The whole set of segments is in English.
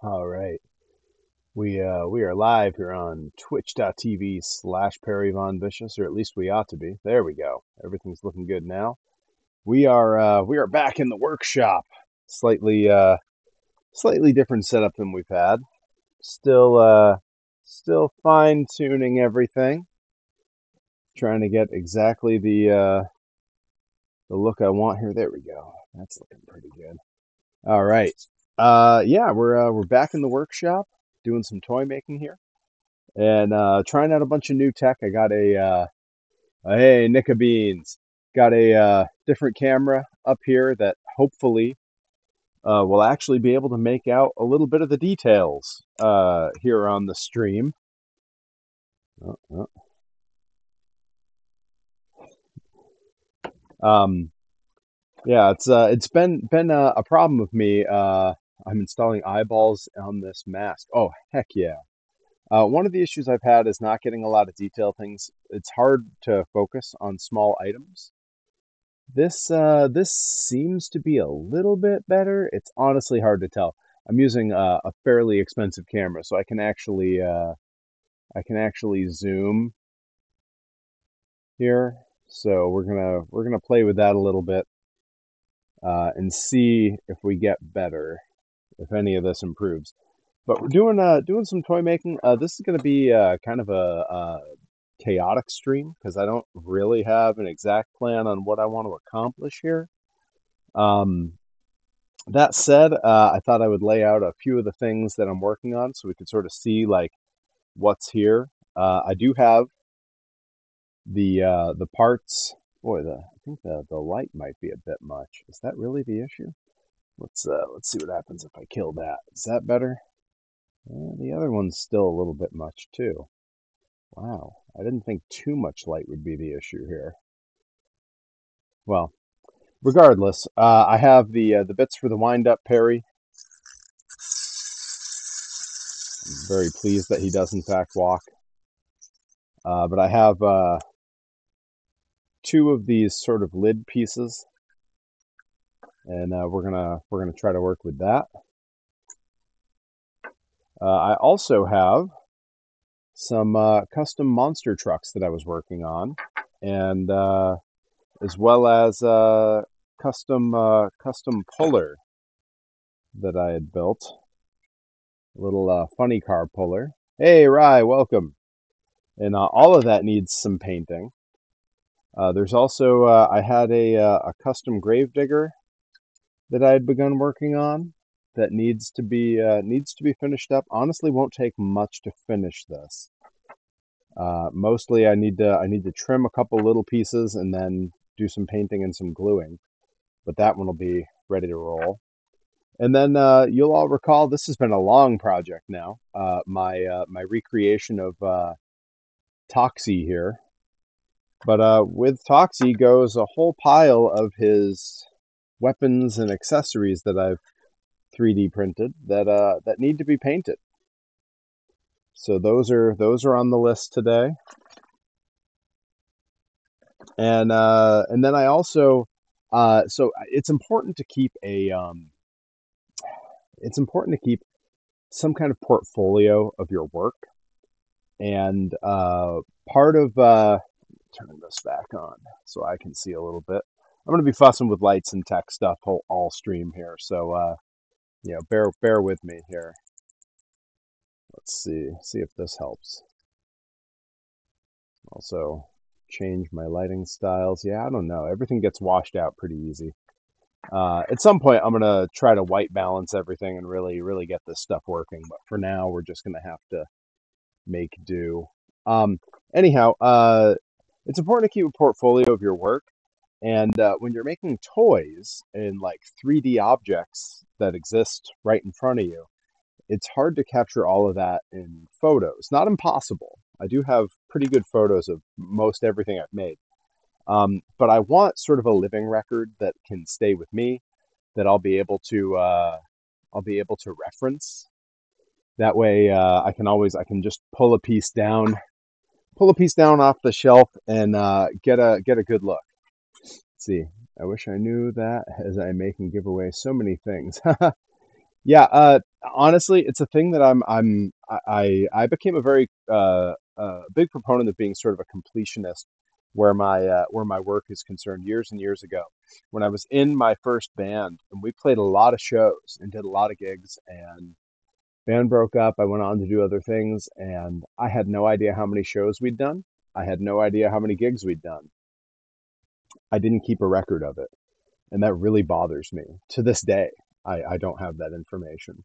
All right. We are live here on twitch.tv/Perry Von Vicious, or at least we ought to be. There we go. Everything's looking good now. We are back in the workshop. Slightly different setup than we've had. Still fine tuning everything. Trying to get exactly the look I want here. There we go. That's looking pretty good. All right. Yeah, we're back in the workshop doing some toy making here. And trying out a bunch of new tech. I got hey, Nicka Beans, got a different camera up here that hopefully will actually be able to make out a little bit of the details here on the stream. Oh, oh. Um, yeah, it's been a problem of me. I'm installing eyeballs on this mask. Oh, heck yeah. One of the issues I've had is not getting a lot of detail things. It's hard to focus on small items. This seems to be a little bit better. It's honestly hard to tell. I'm using a fairly expensive camera, so I can actually zoom here. So we're gonna play with that a little bit and see if we get better, if any of this improves. But we're doing some toy making. This is gonna be kind of a chaotic stream because I don't really have an exact plan on what I want to accomplish here. Um, That said, I thought I would lay out a few of the things that I'm working on so we could sort of see like what's here. I do have the parts. Boy, I think the light might be a bit much. Is that really the issue? Let's see what happens if I kill that. Is that better? The other one's still a little bit much too. Wow, I didn't think too much light would be the issue here. Well, regardless, I have the bits for the wind-up Perry. I'm very pleased that he does in fact walk. But I have two of these sort of lid pieces, and we're gonna try to work with that. I also have some custom monster trucks that I was working on, and as well as custom puller that I had built, a little funny car puller. Hey, Rye, welcome. And all of that needs some painting. There's also I had a custom gravedigger that I had begun working on that needs to be finished up. Honestly, won't take much to finish this. Mostly, I need to trim a couple little pieces and then do some painting and some gluing. But that one will be ready to roll. And then you'll all recall this has been a long project now. My recreation of Toxie here. But with Toxie goes a whole pile of his weapons and accessories that I've 3D printed that need to be painted. So those are on the list today. And then I also so it's important to keep some kind of portfolio of your work. And part of turning this back on so I can see a little bit. I'm going to be fussing with lights and tech stuff all stream here, so bear with me here. Let's see if this helps. Also, change my lighting styles. Yeah, I don't know. Everything gets washed out pretty easy. At some point, I'm gonna try to white balance everything and really get this stuff working. But for now, we're just gonna have to make do. Anyhow, it's important to keep a portfolio of your work. And when you're making toys and like 3D objects that exist right in front of you, it's hard to capture all of that in photos. Not impossible. I do have pretty good photos of most everything I've made. But I want sort of a living record that can stay with me, that I'll be able to reference. That way, I can just pull a piece down off the shelf and get a good look. Let's see. I wish I knew that as I make and give away so many things. Yeah, honestly, it's a thing that I became a very big proponent of being sort of a completionist where my work is concerned years and years ago when I was in my first band and we played a lot of shows and did a lot of gigs and band broke up. I went on to do other things and I had no idea how many shows we'd done. I had no idea how many gigs we'd done. I didn't keep a record of it, and that really bothers me to this day. I don't have that information.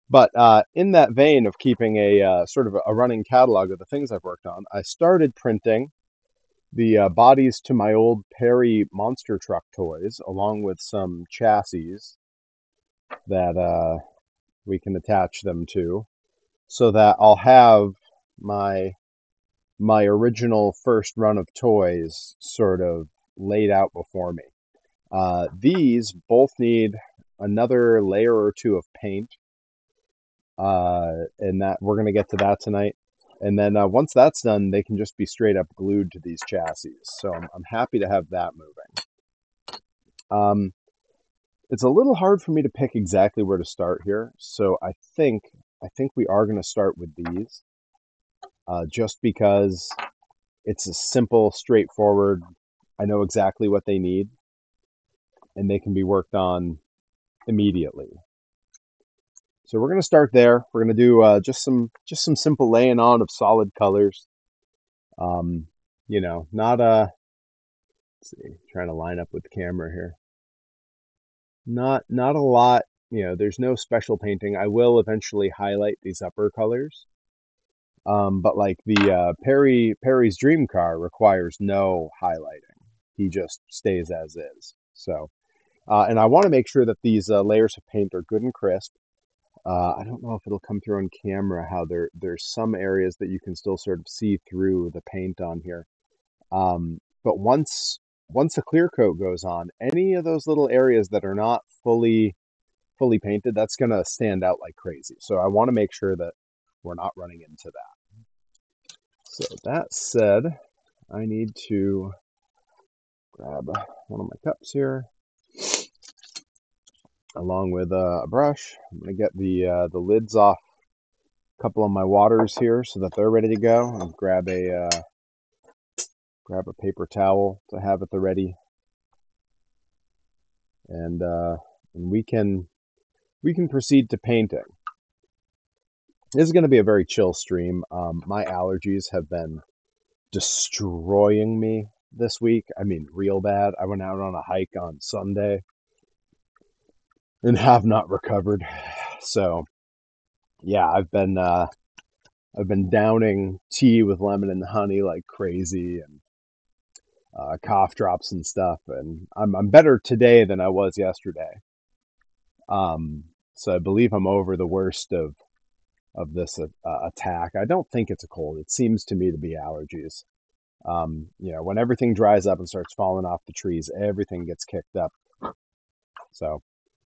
But in that vein of keeping a sort of a running catalog of the things I've worked on, I started printing the bodies to my old Perry monster truck toys, along with some chassis that we can attach them to, so that I'll have my my original first run of toys sort of laid out before me. These both need another layer or two of paint, and that we're going to get to that tonight. And then once that's done, they can just be straight up glued to these chassis. So I'm happy to have that moving. Um, it's a little hard for me to pick exactly where to start here. So I think we are going to start with these, just because it's a simple, straightforward. I know exactly what they need, and they can be worked on immediately. So we're going to start there. We're going to do just some simple laying on of solid colors. Um, not let's see, trying to line up with the camera here. Not a lot. There's no special painting. I will eventually highlight these upper colors. But like the Perry's dream car requires no highlighting. He just stays as is. So, and I want to make sure that these layers of paint are good and crisp. I don't know if it'll come through on camera how there's some areas that you can still sort of see through the paint on here. But once a clear coat goes on, any of those little areas that are not fully painted, that's gonna stand out like crazy. So I want to make sure that we're not running into that. So that said, I need to grab one of my cups here, along with a brush. I'm gonna get the lids off a couple of my waters here so that they're ready to go. And grab a paper towel to have at the ready, and we can proceed to painting. This is going to be a very chill stream. My allergies have been destroying me this week. I mean, real bad. I went out on a hike on Sunday and have not recovered. So yeah, I've been downing tea with lemon and honey like crazy, and cough drops and stuff. And I'm better today than I was yesterday. So I believe I'm over the worst of this attack. I don't think it's a cold. It seems to me to be allergies. When everything dries up and starts falling off the trees, everything gets kicked up. So,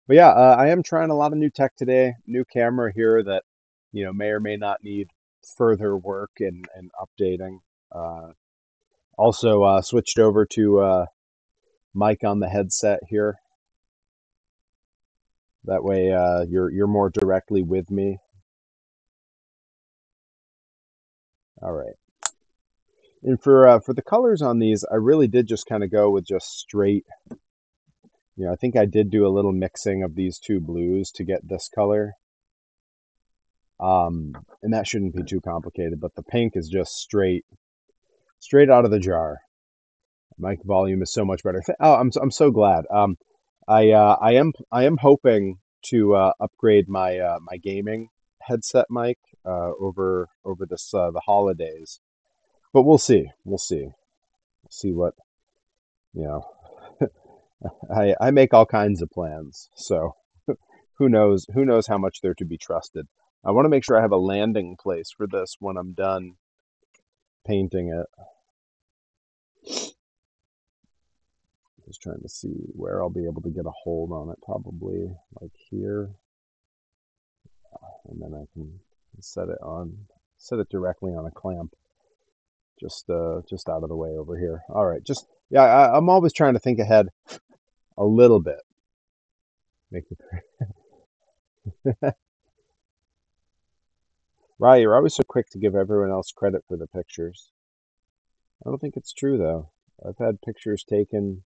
but yeah, I am trying a lot of new tech today. New camera here that may or may not need further work and updating. Also switched over to mic on the headset here. That way, you're more directly with me. All right. And for the colors on these, I really did just kind of go with just straight. I think I did do a little mixing of these two blues to get this color. And that shouldn't be too complicated, but the pink is just straight out of the jar. Mic volume is so much better. Oh, I'm so glad. I am hoping to upgrade my gaming headset mic over this the holidays, but we'll see. We'll see what you know. I make all kinds of plans, so who knows how much they're to be trusted. I want to make sure I have a landing place for this when I'm done painting it. Just trying to see where I'll be able to get a hold on it. Probably like here, and then I can set it directly on a clamp, just out of the way over here. All right, yeah. I'm always trying to think ahead a little bit. Make it Right, you're always so quick to give everyone else credit for the pictures. I don't think it's true though. I've had pictures taken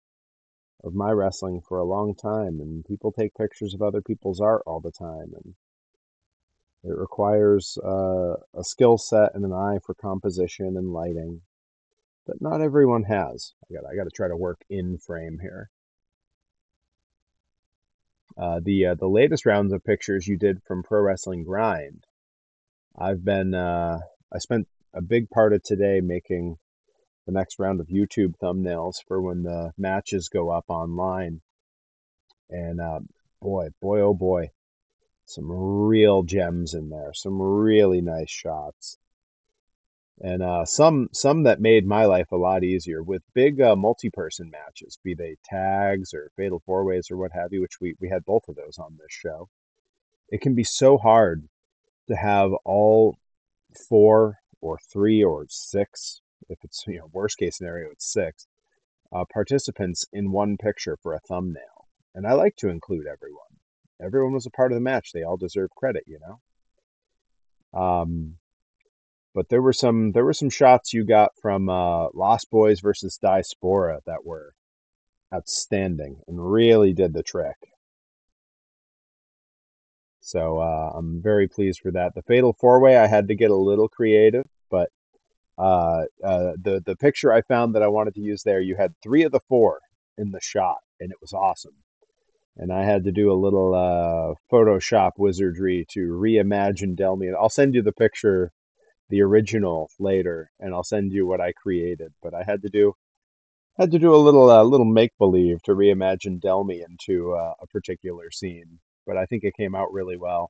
of my wrestling for a long time, and people take pictures of other people's art all the time, and it requires a skill set and an eye for composition and lighting that not everyone has. I got to try to work in frame here. The latest rounds of pictures you did from Pro Wrestling Grind. I spent a big part of today making the next round of YouTube thumbnails for when the matches go up online. And boy, oh boy, some real gems in there, some really nice shots, and some that made my life a lot easier with big multi-person matches, be they tags or fatal four ways or what have you, which we had both of those on this show. It can be so hard to have all four or three or six, if it's worst case scenario it's six participants in one picture for a thumbnail. And I like to include everyone. Everyone was a part of the match. They all deserve credit. But there were some shots you got from Lost Boys versus Diaspora that were outstanding and really did the trick. So I'm very pleased for that. The Fatal Four Way, I had to get a little creative, but the picture I found that I wanted to use there, you had three of the four in the shot, and it was awesome. And I had to do a little Photoshop wizardry to reimagine Delmy. And I'll send you the picture, the original, later, and I'll send you what I created. But I had to do a little make believe to reimagine Delmy into a particular scene. But I think it came out really well.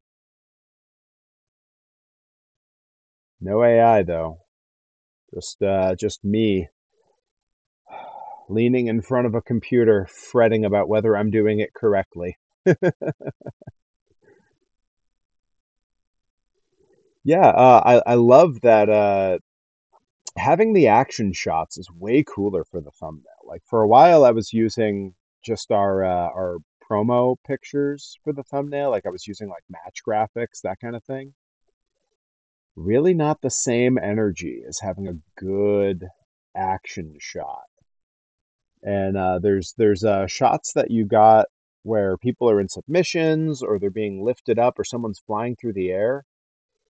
No AI though, just me leaning in front of a computer, fretting about whether I'm doing it correctly. Yeah, I love that having the action shots is way cooler for the thumbnail. Like for a while, I was using just our promo pictures for the thumbnail. Like I was using like match graphics, that kind of thing. Really not the same energy as having a good action shot. And there's shots that you got where people are in submissions or they're being lifted up or someone's flying through the air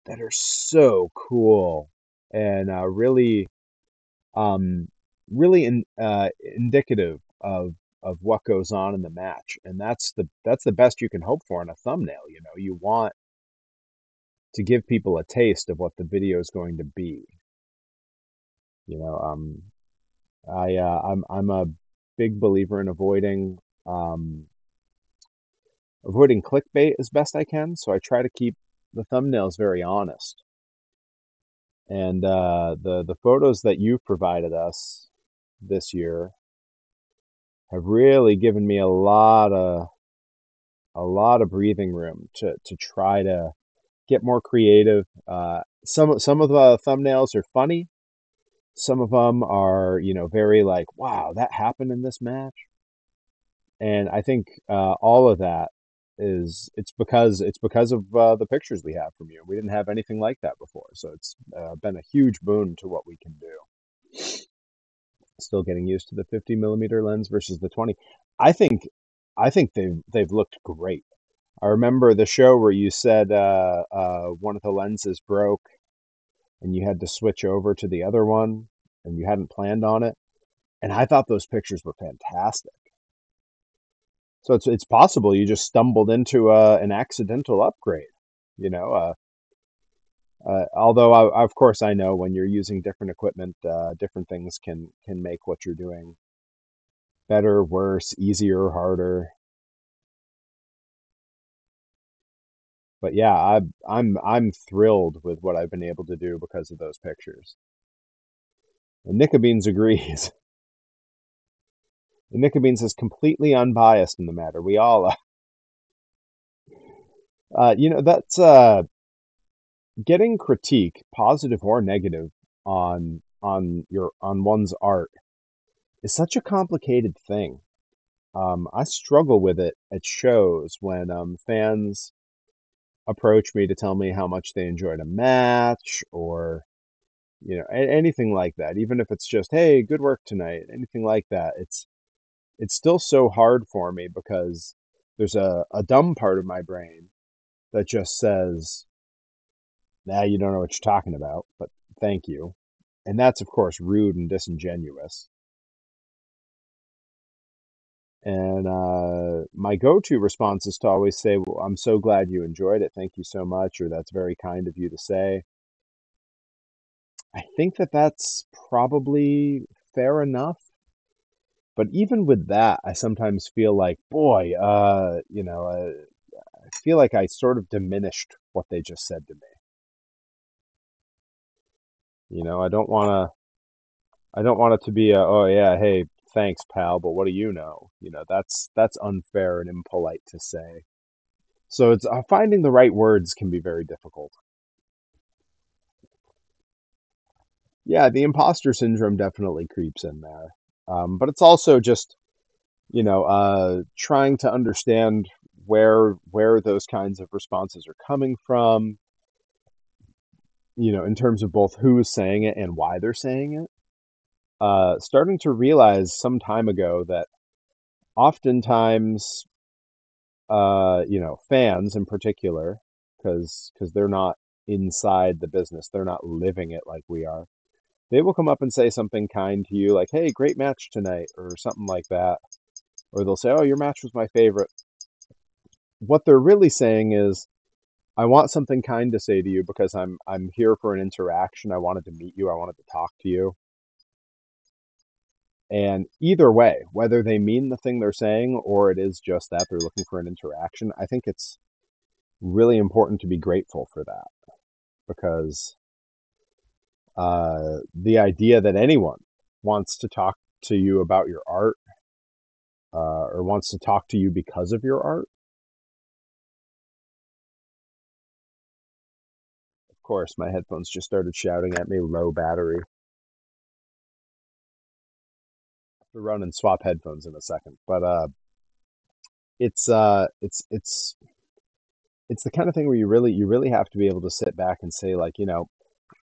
that are so cool and um, indicative of what goes on in the match, and that's the best you can hope for in a thumbnail. You want to give people a taste of what the video is going to be. You know, I'm a big believer in avoiding clickbait as best I can, so I try to keep the thumbnails very honest. And the photos that you've provided us this year have really given me a lot of breathing room to try to get more creative. Some of the thumbnails are funny. Some of them are, very like, wow, that happened in this match. And I think all of that it's because of the pictures we have from you. We didn't have anything like that before, so it's been a huge boon to what we can do. Still getting used to the 50 millimeter lens versus the 20. I think I think they've looked great. I remember the show where you said one of the lenses broke and you had to switch over to the other one and you hadn't planned on it. And I thought those pictures were fantastic. So it's possible you just stumbled into an accidental upgrade, you know. Although of course I know when you're using different equipment, different things can make what you're doing better, worse, easier, harder. But yeah, I'm thrilled with what I've been able to do because of those pictures. And Nickabeans agrees. And Nickabeans is completely unbiased in the matter. We all, that's getting critique, positive or negative, on one's art is such a complicated thing. I struggle with it at shows when fans approach me to tell me how much they enjoyed a match, or anything like that. Even if it's just, hey, good work tonight, anything like that. It's still so hard for me because there's a dumb part of my brain that just says, nah, you don't know what you're talking about, but thank you. And that's, of course, rude and disingenuous. And my go-to response is to always say, well, I'm so glad you enjoyed it. Thank you so much. Or that's very kind of you to say. I think that that's probably fair enough. But even with that, I sometimes feel like, boy, I feel like I sort of diminished what they just said to me. I don't want it to be oh yeah, hey, thanks, pal, but what do you know? That's unfair and impolite to say. So it's finding the right words can be very difficult. Yeah, the imposter syndrome definitely creeps in there. But it's also just, trying to understand where those kinds of responses are coming from, in terms of both who's saying it and why they're saying it. Starting to realize some time ago that oftentimes, fans in particular, because they're not inside the business, they're not living it like we are. They will come up and say something kind to you, like, "Hey, great match tonight," or something like that. Or they'll say, "Oh, your match was my favorite." What they're really saying is, "I want something kind to say to you because I'm here for an interaction. I wanted to meet you. I wanted to talk to you." And either way, whether they mean the thing they're saying or it is just that they're looking for an interaction, I think it's really important to be grateful for that, because the idea that anyone wants to talk to you about your art, or wants to talk to you because of your art. Of course, my headphones just started shouting at me, low battery. I have to run and swap headphones in a second, but it's it's the kind of thing where you really have to be able to sit back and say, like,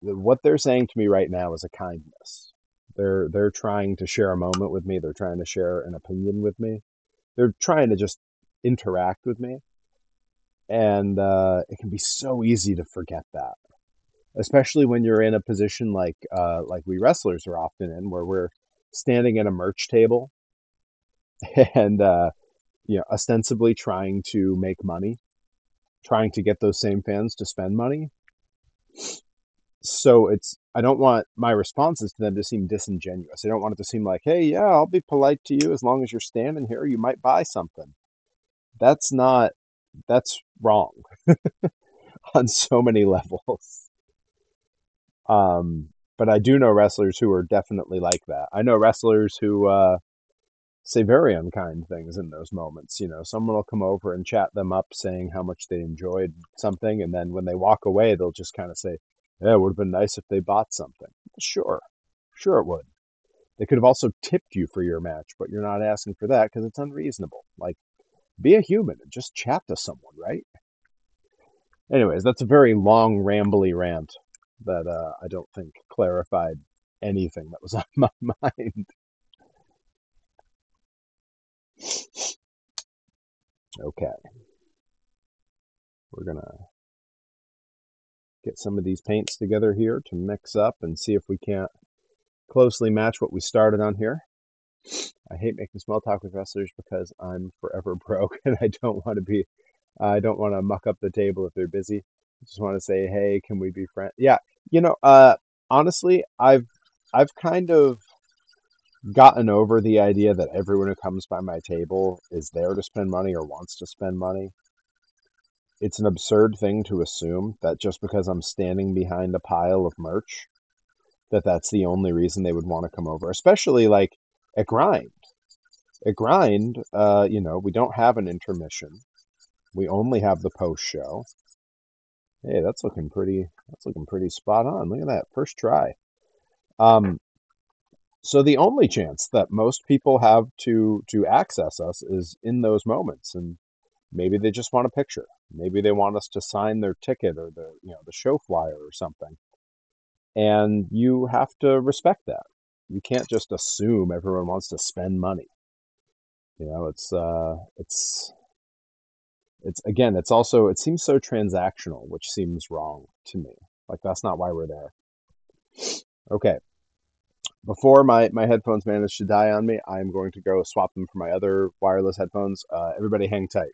what they're saying to me right now is a kindness. They're trying to share a moment with me. They're trying to share an opinion with me. They're trying to just interact with me. And it can be so easy to forget that, especially when you're in a position like we wrestlers are often in, where we're standing at a merch table and ostensibly trying to make money, trying to get those same fans to spend money. So I don't want my responses to them to seem disingenuous. I don't want it to seem like, hey, yeah, I'll be polite to you as long as you're standing here. You might buy something. That's not, that's wrong on so many levels. But I do know wrestlers who are definitely like that. I know wrestlers who say very unkind things in those moments. Someone will come over and chat them up saying how much they enjoyed something, and then when they walk away, they'll just kind of say, yeah, it would have been nice if they bought something. Sure, sure it would. They could have also tipped you for your match, but you're not asking for that because it's unreasonable. Like, be a human and just chat to someone, right? Anyways, that's a very long, rambly rant that I don't think clarified anything that was on my mind. Okay, we're gonna get some of these paints together here to mix up and see if we can't closely match what we started on here. I hate making small talk with wrestlers because I'm forever broke and I don't want to muck up the table if they're busy. I just want to say, hey, can we be friends? Yeah, honestly, I've kind of gotten over the idea that everyone who comes by my table is there to spend money or wants to spend money. It's an absurd thing to assume that just because I'm standing behind a pile of merch, that's the only reason they would want to come over, especially like at Grind. At Grind, we don't have an intermission. We only have the post show. Hey, that's looking pretty. That's looking pretty spot on. Look at that first try. So the only chance that most people have to access us is in those moments, and maybe they just want a picture. Maybe they want us to sign their ticket or the show flyer or something. And you have to respect that. You can't just assume everyone wants to spend money. It's again, it's also, it seems so transactional, which seems wrong to me. Like, that's not why we're there. Okay. Before my headphones manage to die on me, I'm going to go swap them for my other wireless headphones. Everybody hang tight.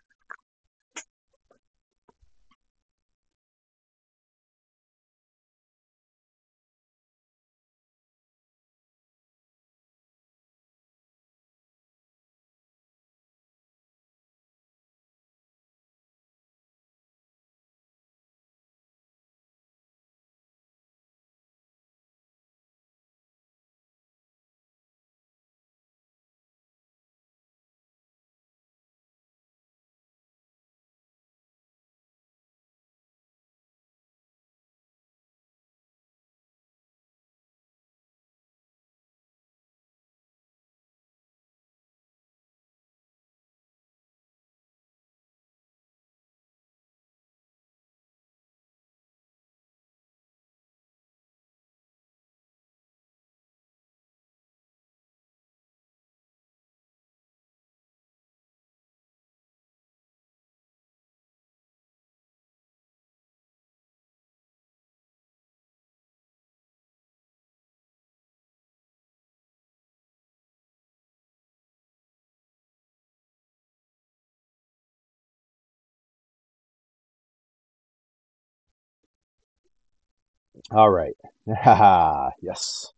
All right. Haha, yes.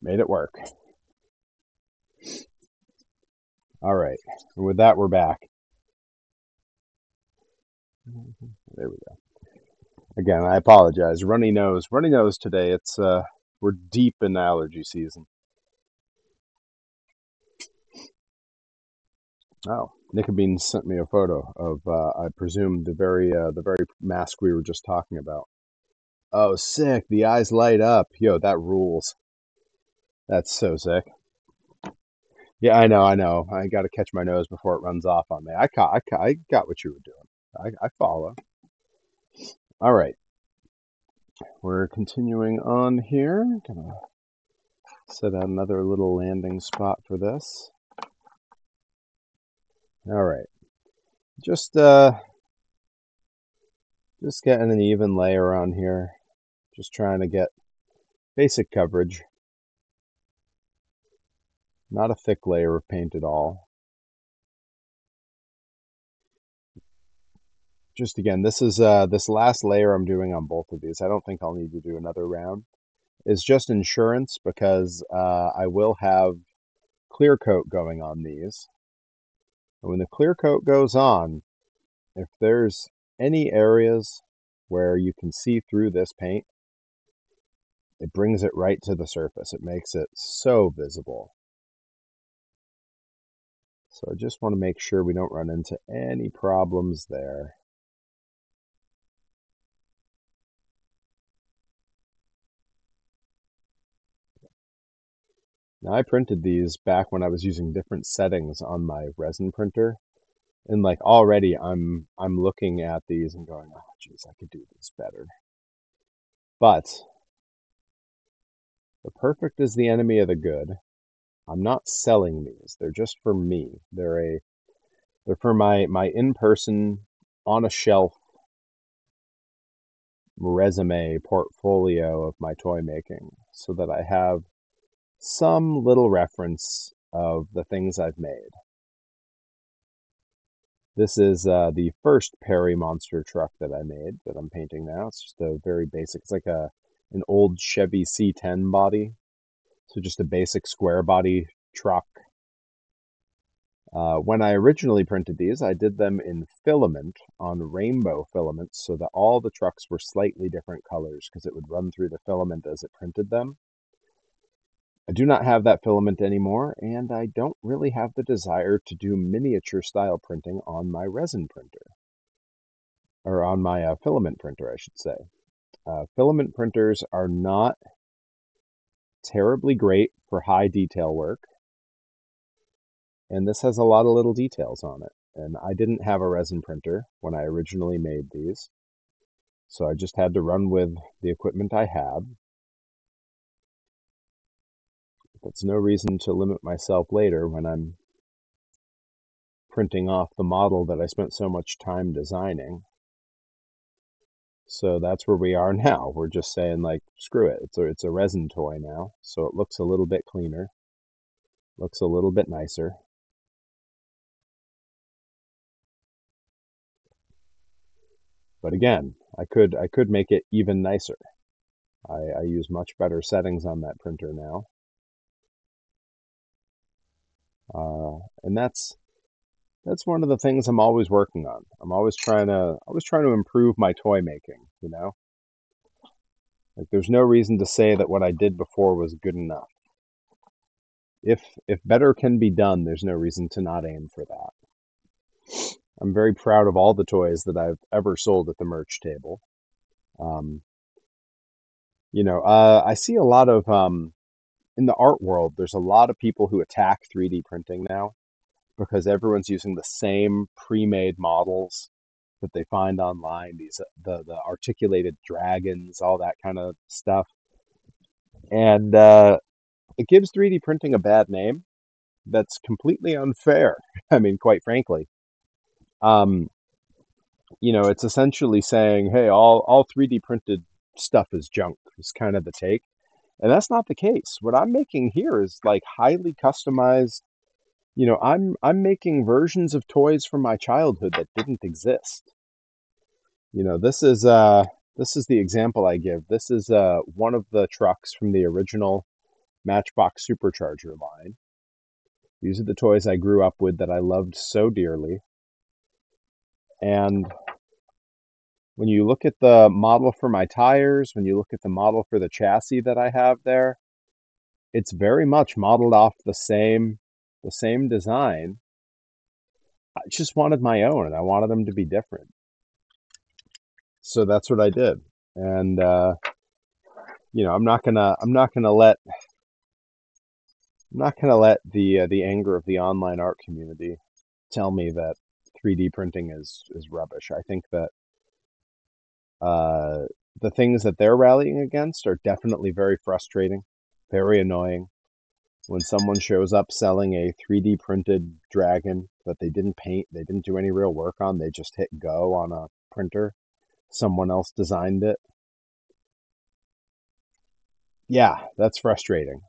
Made it work. All right. And with that, we're back. There we go. Again, I apologize. Runny nose. Runny nose today. It's we're deep in allergy season. Oh, Nicobene sent me a photo of I presume the very mask we were just talking about. Oh, sick. The eyes light up. Yo, that rules. That's so sick. Yeah, I know, I know. I got to catch my nose before it runs off on me. I got what you were doing. I follow. All right. We're continuing on here. Gonna set another little landing spot for this. All right. Just getting an even layer on here. Just trying to get basic coverage. Not a thick layer of paint at all. Just again, this is this last layer I'm doing on both of these. I don't think I'll need to do another round. Is just insurance because I will have clear coat going on these. And when the clear coat goes on, if there's any areas where you can see through this paint, it brings it right to the surface. It makes it so visible. So I just want to make sure we don't run into any problems there. Now, I printed these back when I was using different settings on my resin printer. And like already I'm looking at these and going, oh geez, I could do this better. But the perfect is the enemy of the good. I'm not selling these. They're just for me. They're for my in-person, on a shelf resume portfolio of my toy making, so that I have some little reference of the things I've made. This is the first Perry monster truck that I made that I'm painting now. It's just a very basic, it's like an old Chevy C10 body. So just a basic square body truck. When I originally printed these, I did them in filament on rainbow filaments so that all the trucks were slightly different colors because it would run through the filament as it printed them. I do not have that filament anymore, and I don't really have the desire to do miniature style printing on my resin printer. Or on my filament printer, I should say. Filament printers are not terribly great for high detail work, and this has a lot of little details on it. And I didn't have a resin printer when I originally made these, so I just had to run with the equipment I had. That's no reason to limit myself later when I'm printing off the model that I spent so much time designing. So that's where we are now. We're just saying, like, screw it. It's a resin toy now, so it looks a little bit cleaner, looks a little bit nicer. But again, I could make it even nicer. I use much better settings on that printer now, and that's one of the things I'm always working on. I'm always trying to improve my toy making. You know, like there's no reason to say that what I did before was good enough. If better can be done, there's no reason to not aim for that. I'm very proud of all the toys that I've ever sold at the merch table. Um, I see a lot of in the art world. There's a lot of people who attack 3D printing now because everyone's using the same pre-made models that they find online. These the articulated dragons, all that kind of stuff, and it gives 3D printing a bad name. That's completely unfair. I mean, quite frankly. Um, it's essentially saying, hey, all 3D printed stuff is junk, is kind of the take. And that's not the case. What I'm making here is like highly customized. I'm making versions of toys from my childhood that didn't exist. This is the example I give. This is one of the trucks from the original Matchbox Supercharger line. These are the toys I grew up with that I loved so dearly. And when you look at the model for my tires, when you look at the model for the chassis that I have there, it's very much modeled off the same design. I just wanted my own, and I wanted them to be different. So that's what I did. And I'm not gonna let the anger of the online art community tell me that 3D printing is rubbish. I think that uh, the things that they're rallying against are definitely very frustrating, very annoying. When someone shows up selling a 3D printed dragon that they didn't paint, they didn't do any real work on, they just hit go on a printer, someone else designed it. Yeah, that's frustrating,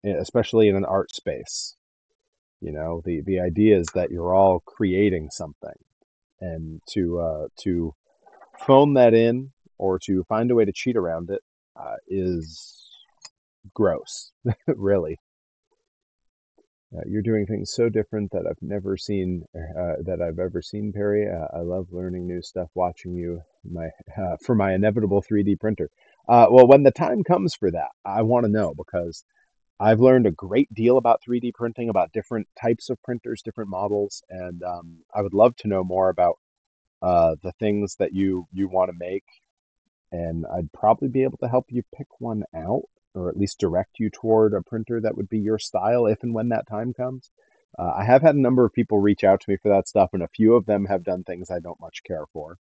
especially in an art space. The idea is that you're all creating something, and to phone that in or to find a way to cheat around it is gross, really. You're doing things so different that I've ever seen, Perry. I love learning new stuff, watching you for my inevitable 3D printer. Well, when the time comes for that, I want to know because I've learned a great deal about 3D printing, about different types of printers, different models, and I would love to know more about the things that you want to make, and I'd probably be able to help you pick one out, or at least direct you toward a printer that would be your style if and when that time comes. I have had a number of people reach out to me for that stuff, and a few of them have done things I don't much care for.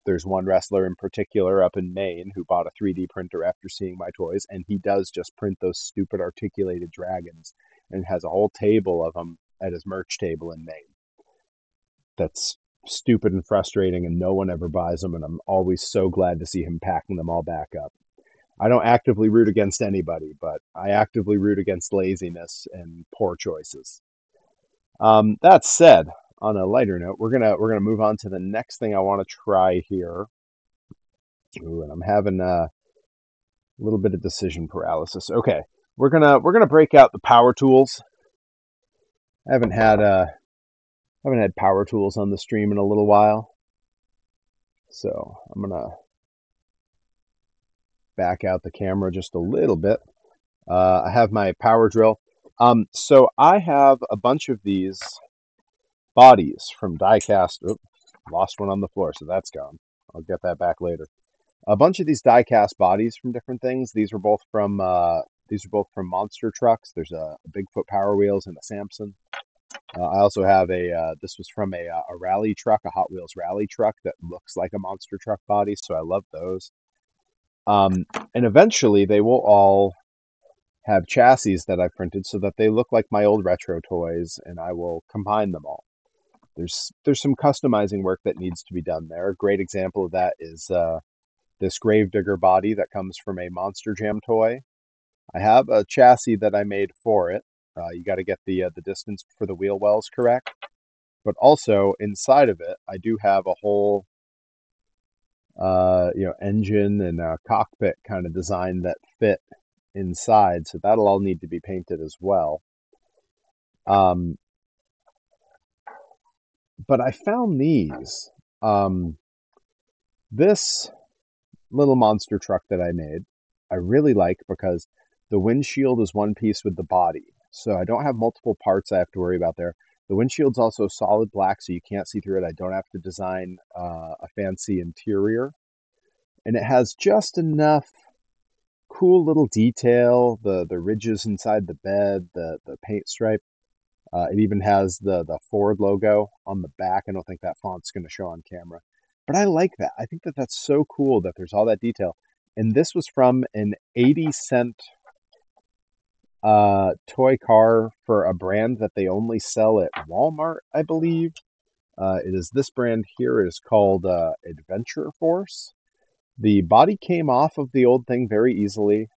There's one wrestler in particular up in Maine who bought a 3D printer after seeing my toys, and he does just print those stupid articulated dragons and has a whole table of them at his merch table in Maine. That's stupid and frustrating, and no one ever buys them, and I'm always so glad to see him packing them all back up. I don't actively root against anybody, but I actively root against laziness and poor choices. That said, on a lighter note, we're gonna move on to the next thing I want to try here. Ooh, and I'm having a little bit of decision paralysis. Okay, we're gonna break out the power tools. I haven't had power tools on the stream in a little while, so I'm gonna back out the camera just a little bit. I have my power drill. So I have a bunch of these bodies from diecast. Oop, lost one on the floor, so that's gone. I'll get that back later. A bunch of these diecast bodies from different things. These are both from monster trucks. There's a Bigfoot Power Wheels and a Samson. I also have this was from a rally truck, a Hot Wheels rally truck that looks like a monster truck body, so I love those. Um, and eventually they will all have chassis that I've printed so that they look like my old retro toys, and I will combine them all. There's some customizing work that needs to be done there. A great example of that is this Gravedigger body that comes from a Monster Jam toy. I have a chassis that I made for it. You got to get the distance for the wheel wells correct, but also inside of it, I do have a whole engine and a cockpit kind of design that fit inside. So that'll all need to be painted as well. Um, but I found these. This little monster truck that I made, I really like because the windshield is one piece with the body. So I don't have multiple parts I have to worry about there. The windshield's also solid black, so you can't see through it. I don't have to design a fancy interior. And it has just enough cool little detail, the ridges inside the bed, the paint stripe. It even has the Ford logo on the back. I don't think that font's going to show on camera. But I like that. I think that that's so cool that there's all that detail. And this was from an 80-cent toy car for a brand that they only sell at Walmart, I believe. It is this brand here. It is called Adventure Force. The body came off of the old thing very easily,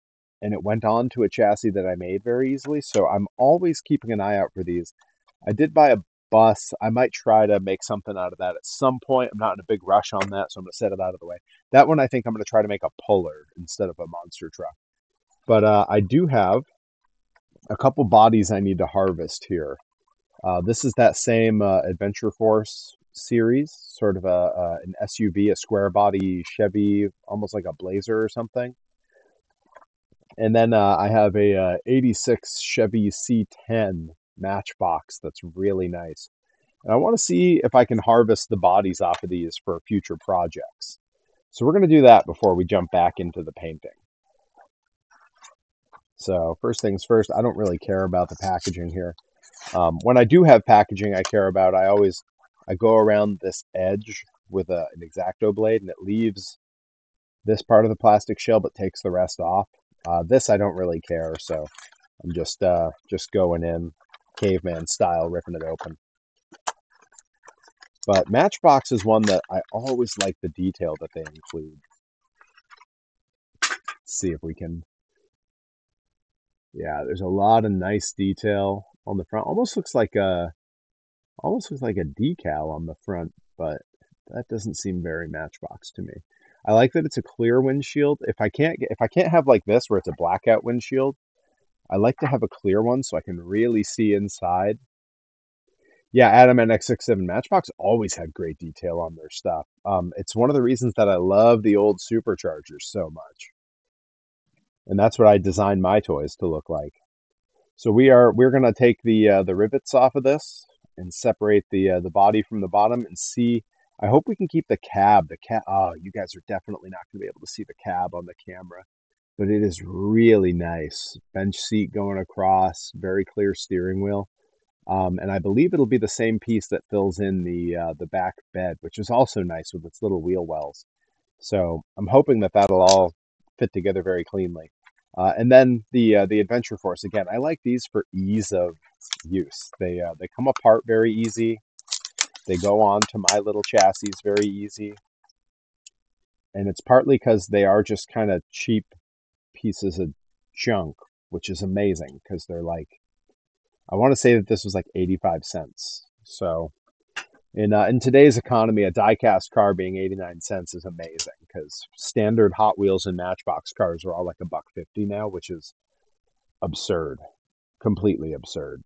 and it went on to a chassis that I made very easily. So I'm always keeping an eye out for these. I did buy a bus. I might try to make something out of that at some point. I'm not in a big rush on that, so I'm going to set it out of the way. That one I think I'm going to try to make a puller instead of a monster truck. But I do have a couple bodies I need to harvest here. This is that same Adventure Force series, sort of an SUV, a square body Chevy, almost like a Blazer or something. And then I have a 86 Chevy C10 matchbox that's really nice. And I want to see if I can harvest the bodies off of these for future projects. So we're going to do that before we jump back into the painting. So first things first, I don't really care about the packaging here. When I do have packaging I care about, I go around this edge with an X-Acto blade, and it leaves this part of the plastic shell but takes the rest off. This I don't really care, so I'm just going in caveman style, ripping it open. But Matchbox is one that I always like the detail that they include. Let's see if we can. Yeah, there's a lot of nice detail on the front. Almost looks like a decal on the front, but that doesn't seem very Matchbox to me. I like that it's a clear windshield. If I can't have like this where it's a blackout windshield, I like to have a clear one so I can really see inside. Yeah, Adam and X67 Matchbox always had great detail on their stuff. It's one of the reasons that I love the old Superchargers so much. And that's what I designed my toys to look like. So we're gonna take the rivets off of this and separate the body from the bottom and see. I hope we can keep the cab. Oh, you guys are definitely not gonna be able to see the cab on the camera, but it is really nice. Bench seat going across, very clear steering wheel. And I believe it'll be the same piece that fills in the back bed, which is also nice with its little wheel wells. So I'm hoping that that'll all fit together very cleanly. And then the Adventure Force, again, I like these for ease of use. They come apart very easy. They go on to my little chassis very easy. And it's partly because they are just kind of cheap pieces of junk, which is amazing because they're like, I want to say that this was like 85 cents. So in today's economy, a die-cast car being 89 cents is amazing because standard Hot Wheels and Matchbox cars are all like $1.50 now, which is absurd, completely absurd.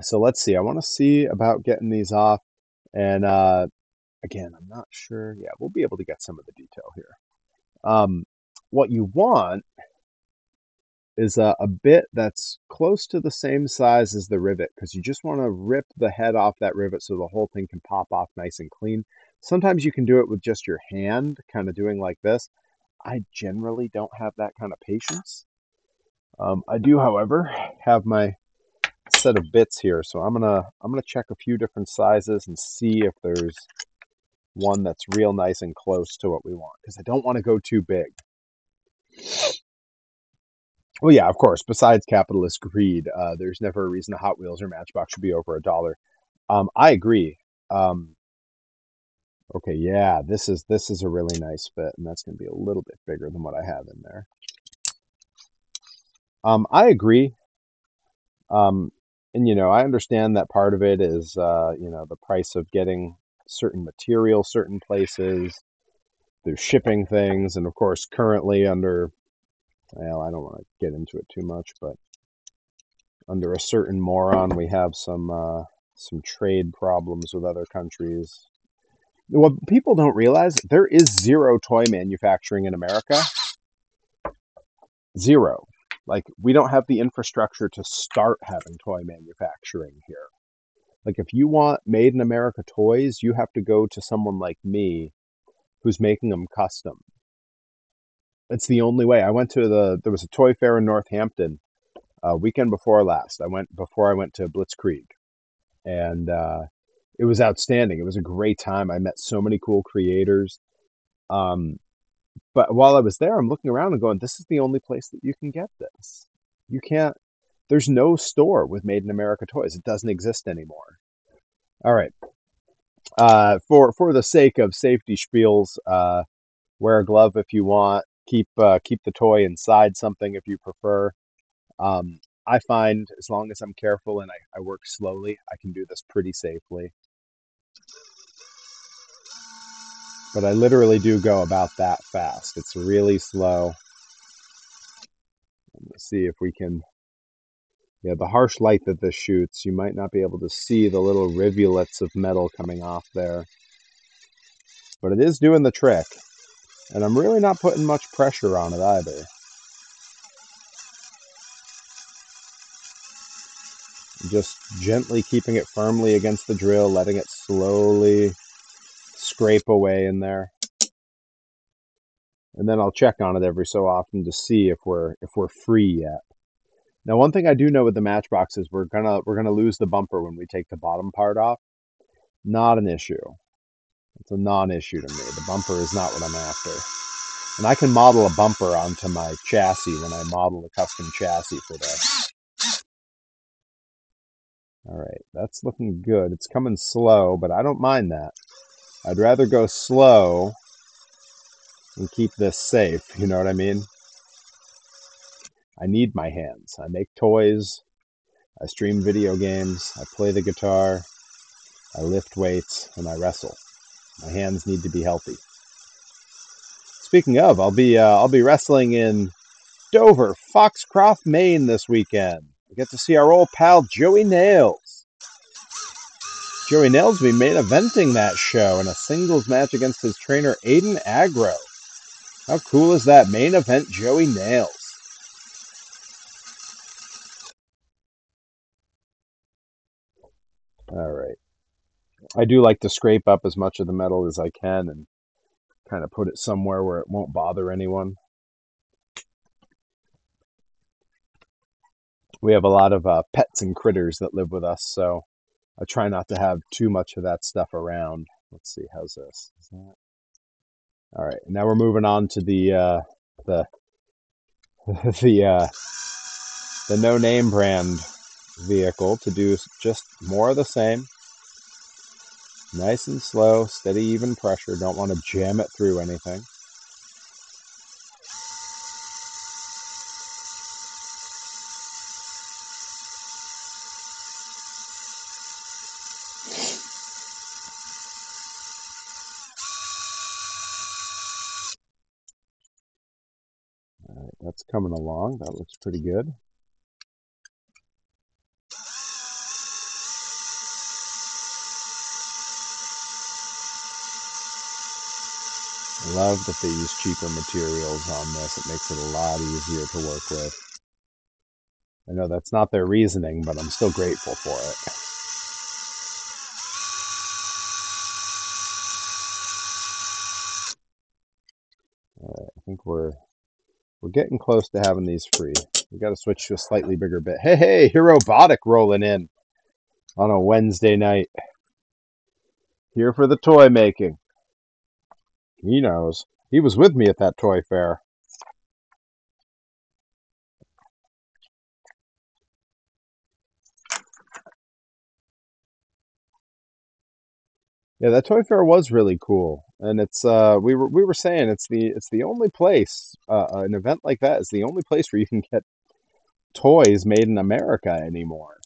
So let's see. I want to see about getting these off. And again, I'm not sure. Yeah, we'll be able to get some of the detail here. What you want is a bit that's close to the same size as the rivet, because you just want to rip the head off that rivet so the whole thing can pop off nice and clean. Sometimes you can do it with just your hand, kind of doing like this. I generally don't have that kind of patience. I do, however, have my set of bits here, so I'm gonna check a few different sizes and see if there's one that's real nice and close to what we want, because I don't want to go too big. Well, yeah, of course. Besides capitalist greed, there's never a reason a Hot Wheels or Matchbox should be over $1. I agree. Okay, yeah, this is a really nice fit, and that's going to be a little bit bigger than what I have in there. I agree. And I understand that part of it is the price of getting certain material, certain places. There's shipping things, and of course, currently under, well, I don't want to get into it too much, but under a certain moron, we have some trade problems with other countries. What people don't realize, there is zero toy manufacturing in America. Zero. Like, we don't have the infrastructure to start having toy manufacturing here. Like, if you want made in America toys, you have to go to someone like me who's making them custom. It's the only way. There was a toy fair in Northampton weekend before last. Before I went to Blitzkrieg, and it was outstanding. It was a great time. I met so many cool creators. But while I was there, I'm looking around and going, this is the only place that you can get this. You can't, there's no store with Made in America toys. It doesn't exist anymore. All right. For the sake of safety spiels, wear a glove if you want. Keep the toy inside something if you prefer. I find as long as I'm careful and I work slowly, I can do this pretty safely. But I literally do go about that fast. It's really slow. Let's see if we can. Yeah, the harsh light that this shoots, you might not be able to see the little rivulets of metal coming off there. But it is doing the trick. And I'm really not putting much pressure on it either. Just gently keeping it firmly against the drill, letting it slowly scrape away in there. And then I'll check on it every so often to see if we're free yet. Now, one thing I do know with the Matchbox is we're gonna lose the bumper when we take the bottom part off. Not an issue. It's a non-issue to me. The bumper is not what I'm after. And I can model a bumper onto my chassis when I model a custom chassis for this. All right, that's looking good. It's coming slow, but I don't mind that. I'd rather go slow and keep this safe, you know what I mean? I need my hands. I make toys, I stream video games, I play the guitar, I lift weights, and I wrestle. My hands need to be healthy. Speaking of, I'll be wrestling in Dover, Foxcroft, Maine this weekend. We get to see our old pal Joey Nails. Joey Nails will be main eventing that show in a singles match against his trainer Aiden Agro. How cool is that? Main event Joey Nails. All right. I do like to scrape up as much of the metal as I can and kind of put it somewhere where it won't bother anyone. We have a lot of pets and critters that live with us, so I try not to have too much of that stuff around. Let's see, how's this? Is that... All right, now we're moving on to the the no name brand vehicle to do just more of the same. Nice and slow, steady, even pressure. Don't want to jam it through anything. All right, that's coming along. That looks pretty good. Love that they use cheaper materials on this. It makes it a lot easier to work with. I know that's not their reasoning, but I'm still grateful for it. All right, I think we're getting close to having these free. We got to switch to a slightly bigger bit. Hey, hey, Herobotic rolling in on a Wednesday night. Here for the toy making. He knows. He was with me at that toy fair. Yeah, that toy fair was really cool, and it's we were saying it's the only place an event like that is the only place where you can get toys made in America anymore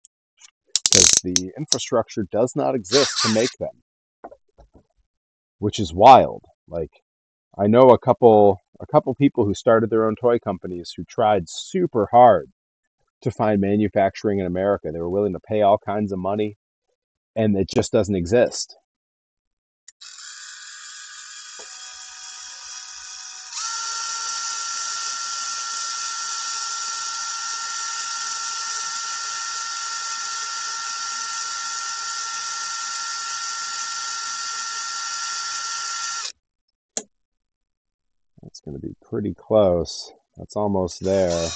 because the infrastructure does not exist to make them, which is wild. Like I know a couple people who started their own toy companies who tried super hard to find manufacturing in America. They were willing to pay all kinds of money, and it just doesn't exist. That's going to be pretty close. That's almost there.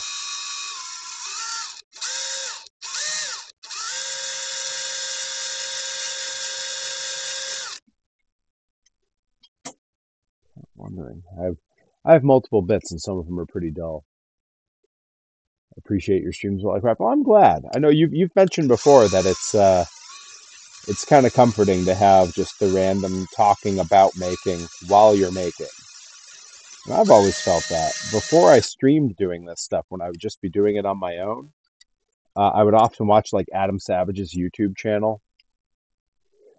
Wondering. I have multiple bits, and some of them are pretty dull. Appreciate your streams while I crap. Well, I'm glad. I know you've mentioned before that it's kind of comforting to have just the random talking about making while you're making. And I've always felt that. Before I streamed doing this stuff, when I would just be doing it on my own, I would often watch like Adam Savage's YouTube channel.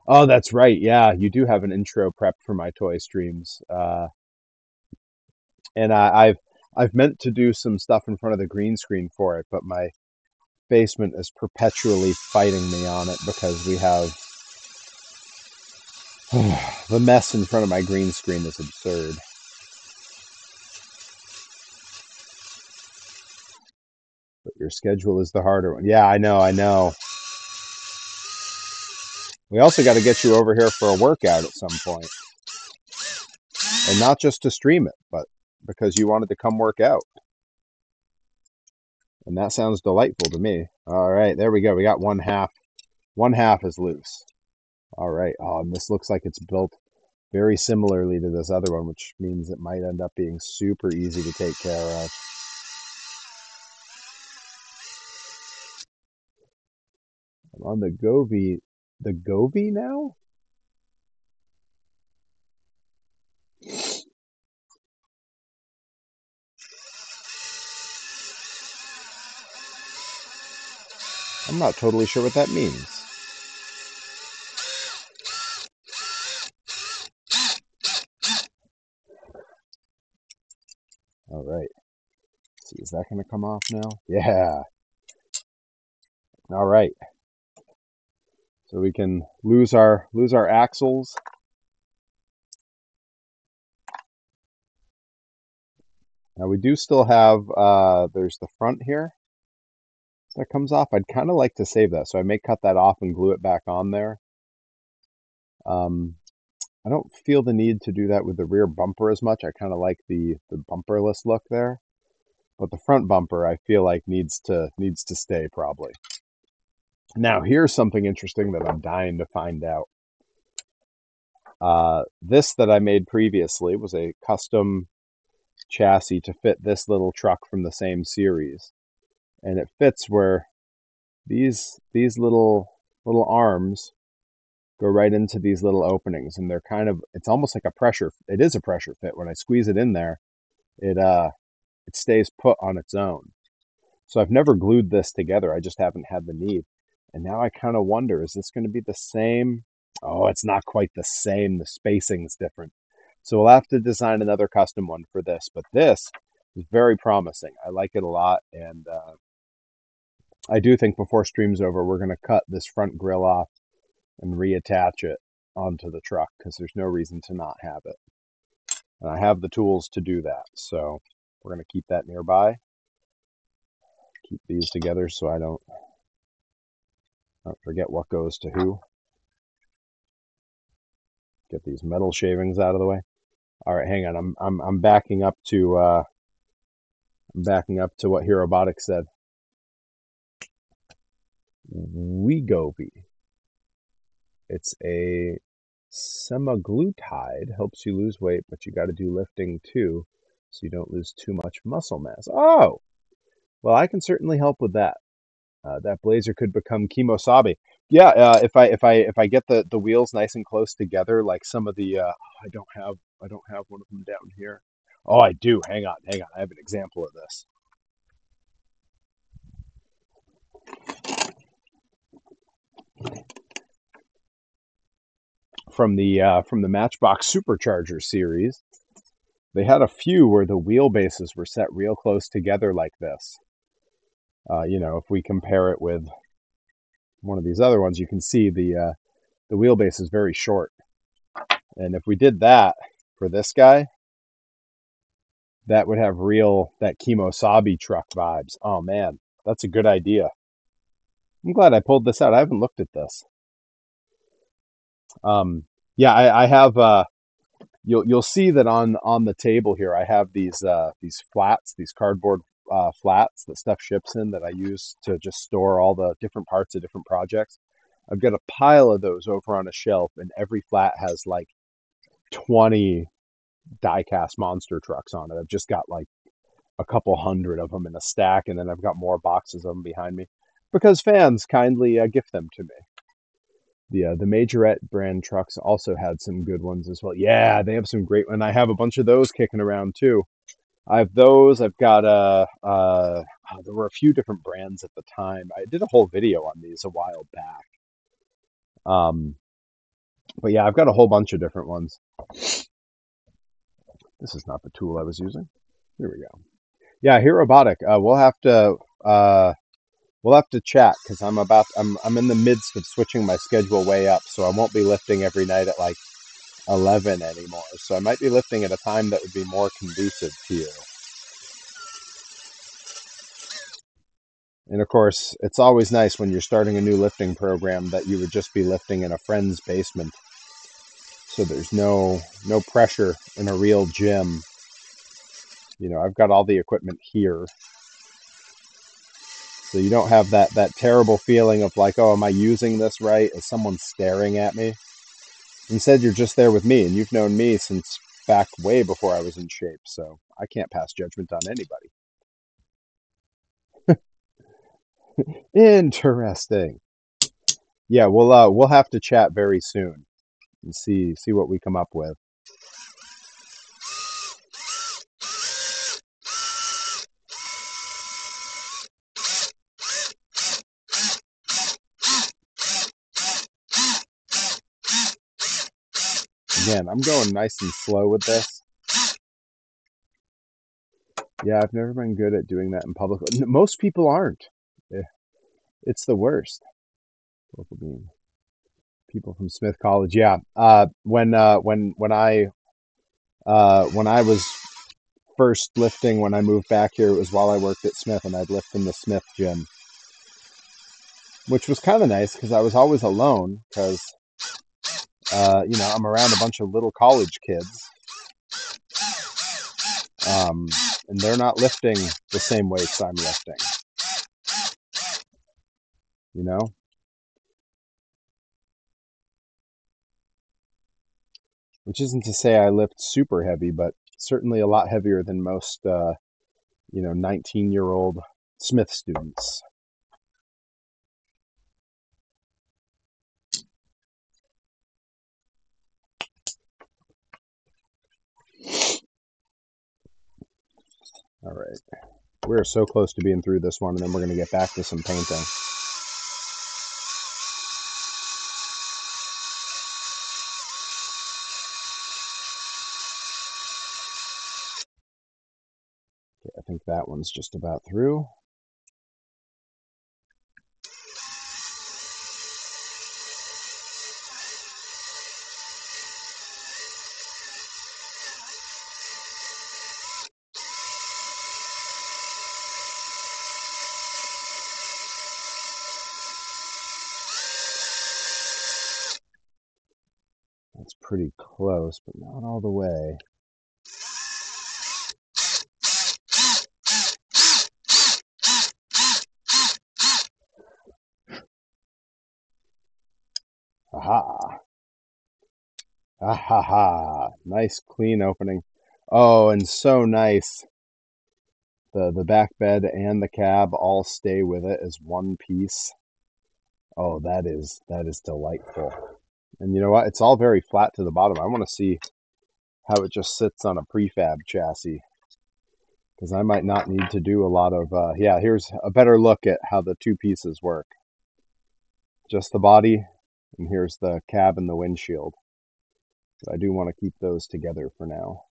Oh, that's right. Yeah, you do have an intro prep for my toy streams. And I've meant to do some stuff in front of the green screen for it, but my basement is perpetually fighting me on it because we have the mess in front of my green screen is absurd. But your schedule is the harder one. Yeah, I know, I know. We also got to get you over here for a workout at some point. And not just to stream it, but because you wanted to come work out. And that sounds delightful to me. All right, there we go. We got one half. One half is loose. All right. Oh, and this looks like it's built very similarly to this other one, which means it might end up being super easy to take care of. I'm on the Govee now? I'm not totally sure what that means. All right. Let's see, is that going to come off now? Yeah. All right. So we can lose our axles. Now we do still have there's the front here that comes off. I'd kind of like to save that, so I may cut that off and glue it back on there. I don't feel the need to do that with the rear bumper as much. I kind of like the bumperless look there, but the front bumper I feel like needs to stay probably. Now here's something interesting that I'm dying to find out. This that I made previously was a custom chassis to fit this little truck from the same series, and it fits where these little arms go right into these little openings, and they're kind of, it's almost like a pressure, it is a pressure fit. When I squeeze it in there, it stays put on its own. So I've never glued this together. I just haven't had the need. And now I kind of wonder, is this going to be the same? Oh, it's not quite the same. The spacing's different. So we'll have to design another custom one for this. But this is very promising. I like it a lot. And I do think before stream's over, we're going to cut this front grill off and reattach it onto the truck because there's no reason to not have it. And I have the tools to do that. So we're going to keep that nearby. Keep these together so I don't forget what goes to who. Get these metal shavings out of the way. All right, hang on. I'm backing up to I'm backing up to what Herobotics said. Wegovy. It's a semaglutide, helps you lose weight, but you got to do lifting too, so you don't lose too much muscle mass. Oh, well, I can certainly help with that. That blazer could become Kimosabi. Yeah, if I get the wheels nice and close together, like some of the I don't have one of them down here. Oh, I do. Hang on. I have an example of this from the Matchbox Supercharger series. They had a few where the wheelbases were set real close together like this. If we compare it with one of these other ones, you can see the wheelbase is very short. And if we did that for this guy, that would have real that Kimosabi truck vibes. Oh man, that's a good idea. I'm glad I pulled this out. I haven't looked at this. Yeah, I have. You'll see that on the table here, I have these flats, these cardboard flats that stuff ships in that I use to just store all the different parts of different projects. I've got a pile of those over on a shelf, and every flat has like 20 die-cast monster trucks on it. I've just got like a couple hundred of them in a stack, and then I've got more boxes of them behind me because fans kindly gift them to me. The Majorette brand trucks also had some good ones as well. Yeah, they have some great, and I have a bunch of those kicking around too. I have those. I've got there were a few different brands at the time. I did a whole video on these a while back. But yeah, I've got a whole bunch of different ones. This is not the tool I was using. Here we go. Yeah, Herobotic. We'll have to chat because I'm in the midst of switching my schedule way up, so I won't be lifting every night at like 11 anymore. So I might be lifting at a time that would be more conducive to you. And of course, it's always nice when you're starting a new lifting program that you would just be lifting in a friend's basement. So there's no pressure in a real gym. I've got all the equipment here. So you don't have that terrible feeling of like, oh, am I using this right? Is someone staring at me? Instead, you're just there with me, and you've known me since back way before I was in shape, so I can't pass judgment on anybody. Interesting. Yeah, we'll have to chat very soon and see what we come up with. Again, I'm going nice and slow with this. Yeah, I've never been good at doing that in public. Most people aren't. It's the worst. People from Smith College. Yeah. When I was first lifting, when I moved back here, it was while I worked at Smith, and I'd lift in the Smith gym, which was kind of nice because I was always alone because I'm around a bunch of little college kids, and they're not lifting the same weights I'm lifting. You know, which isn't to say I lift super heavy, but certainly a lot heavier than most 19-year-old Smith students. All right. We're so close to being through this one, and then we're going to get back to some painting. Okay, I think that one's just about through. That's pretty close, but not all the way. Aha. Ah ha ha. Nice clean opening. Oh, and so nice. The back bed and the cab all stay with it as one piece. Oh, that is delightful. And you know what? It's all very flat to the bottom. I want to see how it just sits on a prefab chassis because I might not need to do a lot of. Yeah, here's a better look at how the two pieces work. Just the body, and here's the cab and the windshield. But I do want to keep those together for now.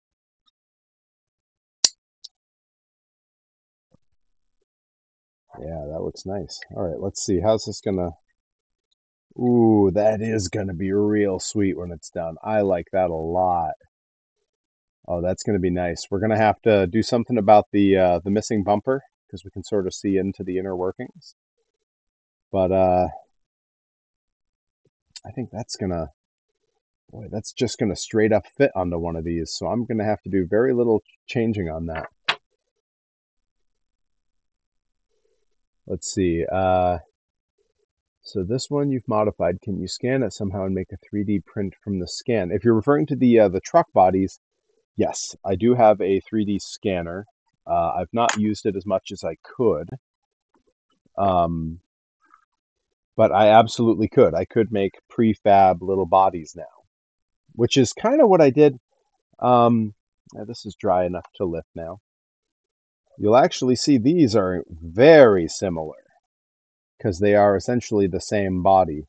Yeah, that looks nice. All right, let's see. How's this gonna... Ooh, that is gonna be real sweet when it's done. I like that a lot. Oh, that's gonna be nice. We're gonna have to do something about the missing bumper because we can sort of see into the inner workings. But I think that's gonna... Boy, that's just gonna straight up fit onto one of these. So I'm gonna have to do very little changing on that. Let's see. So this one you've modified. Can you scan it somehow and make a 3D print from the scan? If you're referring to the truck bodies, yes, I do have a 3D scanner. I've not used it as much as I could, um, but I absolutely could. I could make prefab little bodies now, which is kind of what I did. This is dry enough to lift now. You'll actually see these are very similar because they are essentially the same body.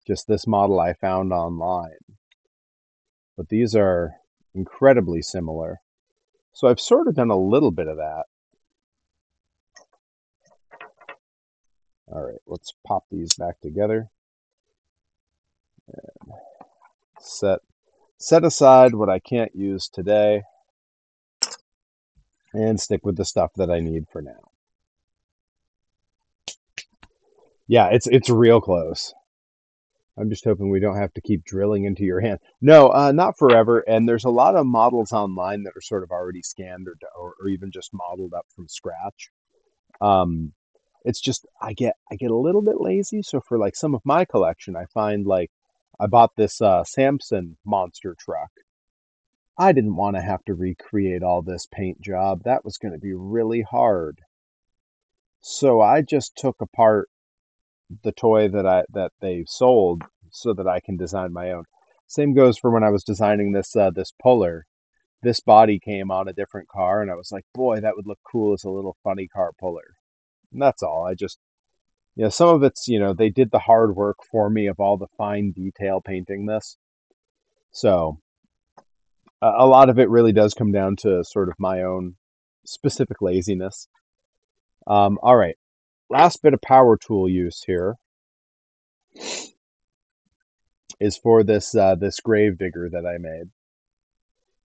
Just this model I found online. But these are incredibly similar. So I've sort of done a little bit of that. All right, let's pop these back together. And set aside what I can't use today and stick with the stuff that I need for now. Yeah, it's real close. I'm just hoping we don't have to keep drilling into your hand. No, not forever. And there's a lot of models online that are sort of already scanned or even just modeled up from scratch. It's just I get a little bit lazy. So for like some of my collection, I find like I bought this Samson monster truck. I didn't want to have to recreate all this paint job. That was going to be really hard. So I just took apart the toy that they sold so that I can design my own. Same goes for when I was designing this puller. This body came on a different car, and I was like, boy, that would look cool as a little funny car puller. And that's all. I just, some of it's, they did the hard work for me of all the fine detail painting this. So a lot of it really does come down to sort of my own specific laziness. All right, last bit of power tool use here is for this grave digger that I made.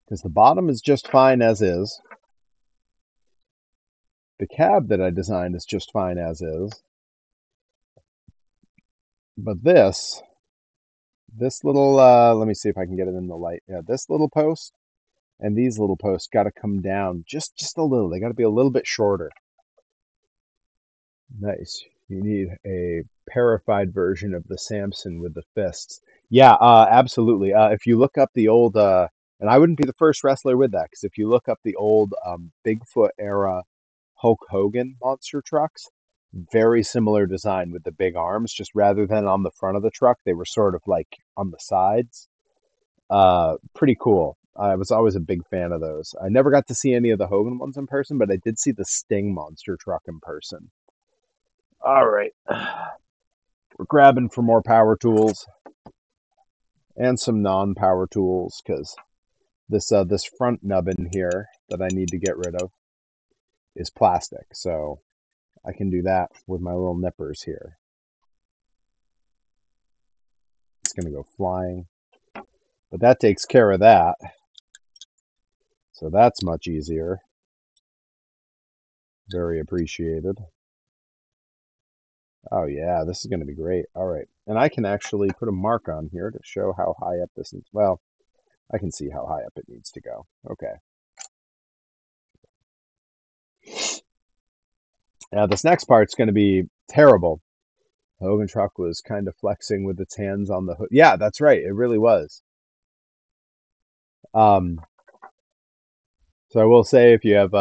Because the bottom is just fine as is. The cab that I designed is just fine as is. But this little, let me see if I can get it in the light. Yeah, this little post and these little posts got to come down just a little. They got to be a little bit shorter. Nice. You need a parified version of the Samson with the fists. Yeah, absolutely. If you look up the old, and I wouldn't be the first wrestler with that, because if you look up the old Bigfoot era Hulk Hogan monster trucks, very similar design with the big arms, just rather than on the front of the truck, they were sort of like on the sides. Pretty cool. I was always a big fan of those. I never got to see any of the Hogan ones in person, but I did see the Sting monster truck in person. All right. We're grabbing for more power tools and some non-power tools because this front nubbin here that I need to get rid of is plastic. So I can do that with my little nippers here. It's going to go flying. But that takes care of that. So that's much easier. Very appreciated. Oh yeah, this is going to be great. All right. And I can actually put a mark on here to show how high up this is. Well, I can see how high up it needs to go. Okay. Now this next part's going to be terrible. Hogan truck was kind of flexing with its hands on the hood. Yeah, that's right. It really was. Um, so I will say, if you have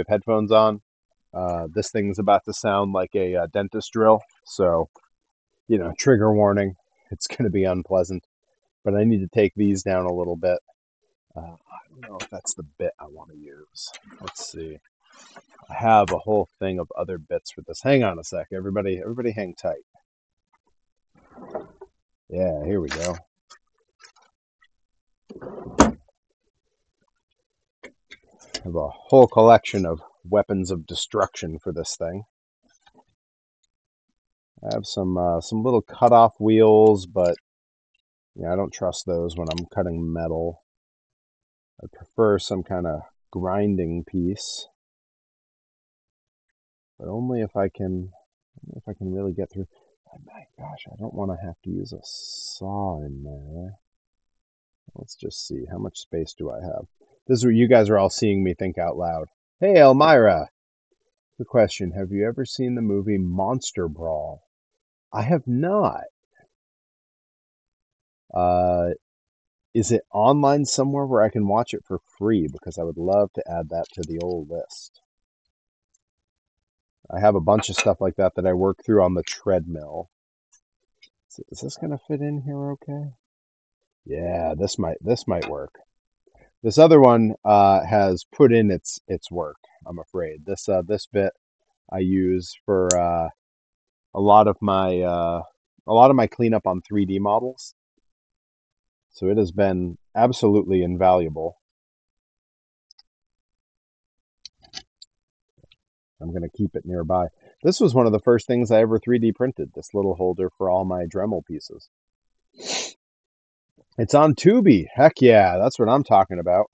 headphones on, this thing's about to sound like a dentist drill. So, trigger warning. It's going to be unpleasant. But I need to take these down a little bit. I don't know if that's the bit I want to use. Let's see. I have a whole thing of other bits for this. Hang on a sec, everybody hang tight. Yeah, here we go. I have a whole collection of weapons of destruction for this thing. I have some little cut-off wheels, but I don't trust those when I'm cutting metal. I prefer some kind of grinding piece, but only if I can really get through. Oh my gosh, I don't want to have to use a saw in there. Let's just see, how much space do I have? This is where you guys are all seeing me think out loud. Hey, Elmira. Good question. Have you ever seen the movie Monster Brawl? I have not. Is it online somewhere where I can watch it for free? Because I would love to add that to the old list. I have a bunch of stuff like that I work through on the treadmill. Is this going to fit in here okay? Yeah, this might work. This other one has put in its work, I'm afraid. This bit I use for a lot of my cleanup on 3D models. So it has been absolutely invaluable. I'm going to keep it nearby. This was one of the first things I ever 3D printed, this little holder for all my Dremel pieces. It's on Tubi. Heck yeah, that's what I'm talking about.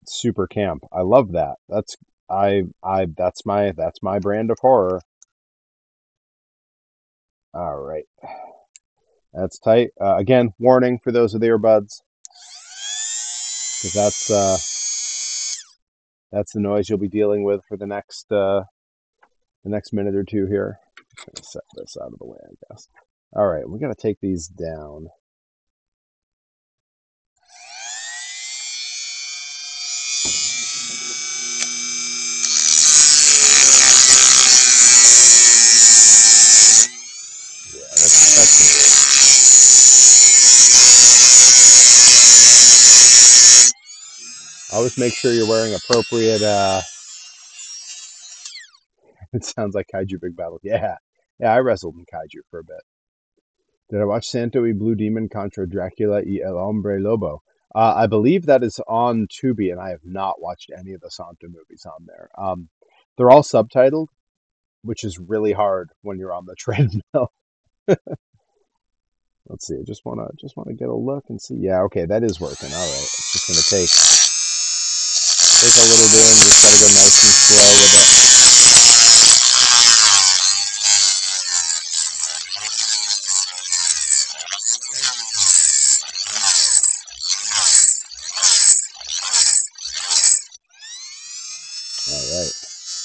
Super camp. I love that. That's my brand of horror. All right. That's tight. Again, warning for those with earbuds, because that's the noise you'll be dealing with for the next minute or two here. I'm just gonna set this out of the way, I guess. All right, we got to take these down. Yeah, that's always make sure you're wearing appropriate. It sounds like Kaiju Big Battle. Yeah, I wrestled in Kaiju for a bit. Did I watch Santo y Blue Demon contra Dracula y El Hombre Lobo? I believe that is on Tubi, and I have not watched any of the Santo movies on there. They're all subtitled, which is really hard when you're on the treadmill. Let's see. I just wanna get a look and see. Yeah, okay, that is working. All right, it's just gonna take a little doing. Just gotta go nice and slow with it. All right,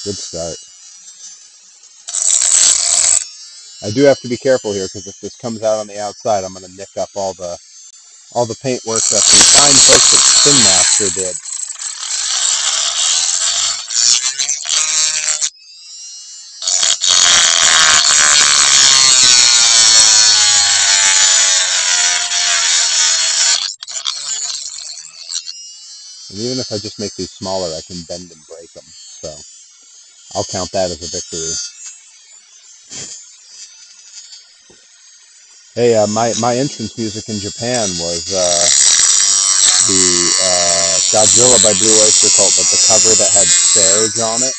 good start. I do have to be careful here, because if this comes out on the outside, I'm gonna nick up all the paint work that the fine folks at Spin Master did. And even if I just make these smaller, I can bend and break them. So I'll count that as a victory. Hey, my entrance music in Japan was the Godzilla by Blue Oyster Cult, but the cover that had Serge on it.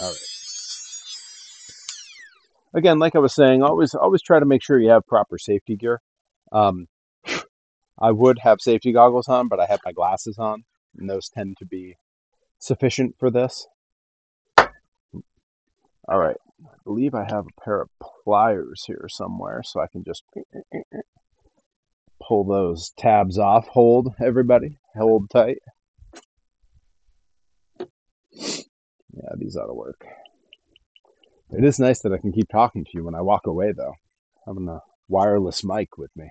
All right. Again, like I was saying, always try to make sure you have proper safety gear. I would have safety goggles on, but I have my glasses on, and those tend to be sufficient for this. All right, I believe I have a pair of pliers here somewhere, so I can just pull those tabs off. Hold, everybody. Hold tight. Yeah, these ought to work. It is nice that I can keep talking to you when I walk away, though. Having a wireless mic with me.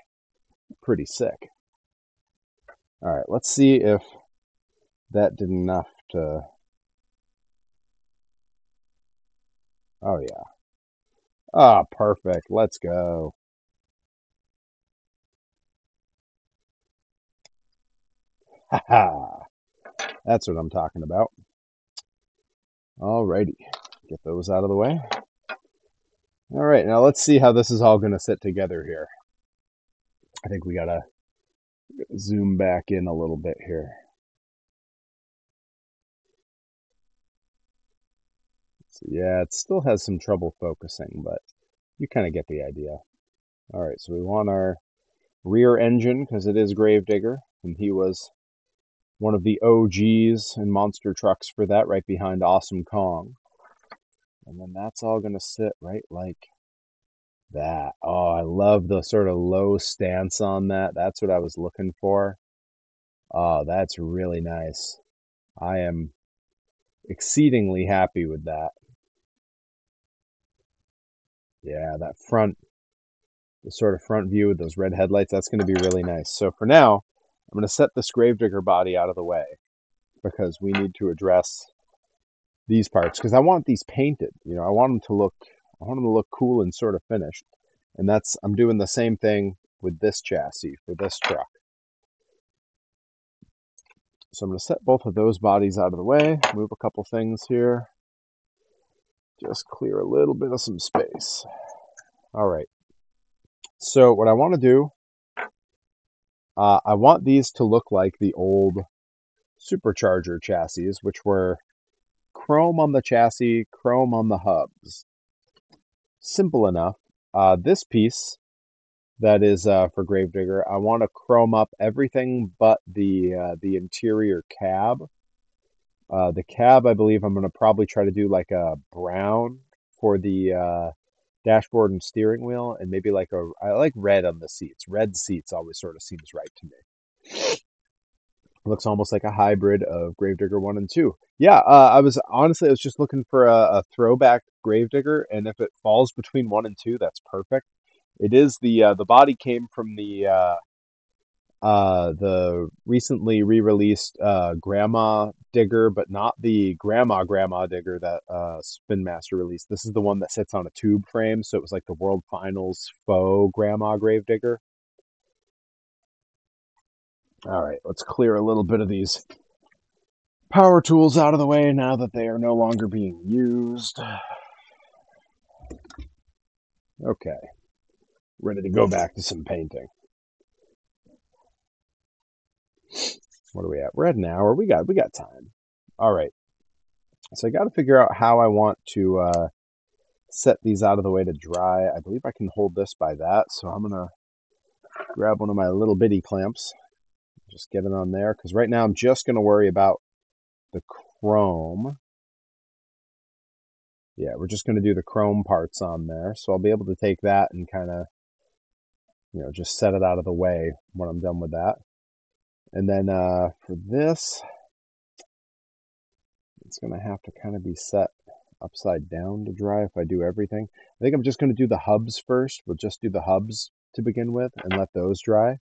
Pretty sick. All right, let's see if that did enough to... Oh, yeah. Ah, perfect. Let's go. Haha. That's what I'm talking about. Alrighty. Get those out of the way. All right, now let's see how this is all going to sit together here. I think we got to zoom back in a little bit here. So yeah, it still has some trouble focusing, but you kind of get the idea. All right, so we want our rear engine because it is Gravedigger, and he was one of the OGs and monster trucks for that, right behind Awesome Kong. And then that's all going to sit right like that. Oh, I love the sort of low stance on that. That's what I was looking for. Oh, that's really nice. I am exceedingly happy with that. Yeah, that front, the sort of front view with those red headlights, that's going to be really nice. So for now, I'm going to set this Gravedigger body out of the way because we need to address these parts because I want these painted. You know, I want them to look cool and sort of finished. And I'm doing the same thing with this chassis for this truck. So I'm going to set both of those bodies out of the way, move a couple things here, just clear a little bit of some space. All right. So what I want to do, I want these to look like the old supercharger chassis, which were chrome on the chassis, chrome on the hubs. Simple enough. This piece that is for Gravedigger, I want to chrome up everything but the interior cab. The cab, I believe I'm going to probably try to do like a brown for the dashboard and steering wheel, and maybe I like red on the seats. Red seats always sort of seems right to me. Looks almost like a hybrid of Gravedigger 1 and 2. Yeah, I was just looking for a throwback Gravedigger, and if it falls between 1 and 2, that's perfect. It is the body came from the recently re-released Grandma Digger, but not the Grandma Digger that Spin Master released. This is the one that sits on a tube frame, so it was like the World Finals faux Grandma Gravedigger. All right, let's clear a little bit of these power tools out of the way now that they are no longer being used. Okay, ready to go back to some painting. What are we at? We're at an hour. We got time. All right. So I got to figure out how I want to set these out of the way to dry. I believe I can hold this by that. So I'm going to grab one of my little bitty clamps. Just get it on there. Because right now I'm just going to worry about the chrome. Yeah, we're just going to do the chrome parts on there. So I'll be able to take that and kind of, just set it out of the way when I'm done with that. And then for this, it's going to have to kind of be set upside down to dry if I do everything. I think I'm just going to do the hubs first. We'll just do the hubs to begin with and let those dry.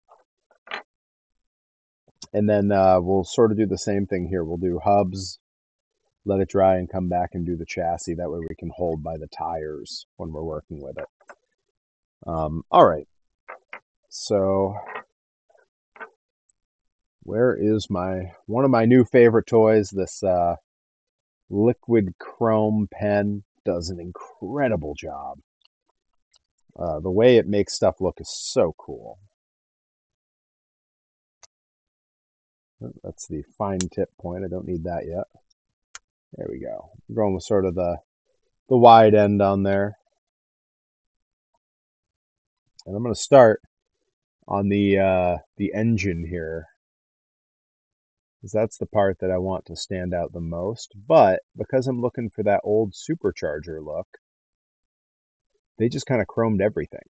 And then we'll sort of do the same thing here. We'll do hubs, let it dry, and come back and do the chassis. That way we can hold by the tires when we're working with it. All right. So where is one of my new favorite toys? This liquid chrome pen does an incredible job. The way it makes stuff look is so cool. That's the fine tip point. I don't need that yet. There we go. I'm going with sort of the wide end on there. And I'm going to start on the engine here, because that's the part that I want to stand out the most. But because I'm looking for that old supercharger look, they just kind of chromed everything.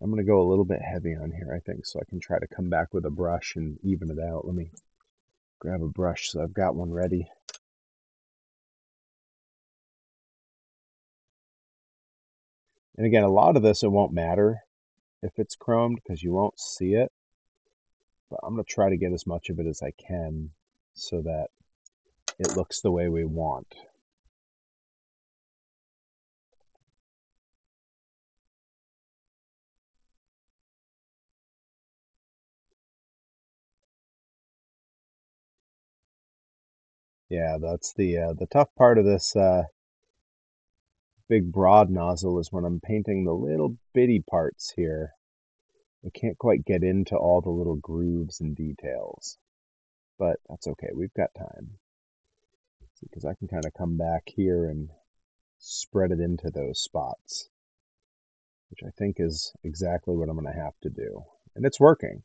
I'm going to go a little bit heavy on here, I think, so I can try to come back with a brush and even it out. Let me grab a brush so I've got one ready. And again, a lot of this, it won't matter if it's chromed because you won't see it. But I'm going to try to get as much of it as I can so that it looks the way we want. Yeah, that's the tough part of this big broad nozzle is when I'm painting the little bitty parts here. I can't quite get into all the little grooves and details, but that's okay. We've got time because I can kind of come back here and spread it into those spots, which I think is exactly what I'm going to have to do. And it's working.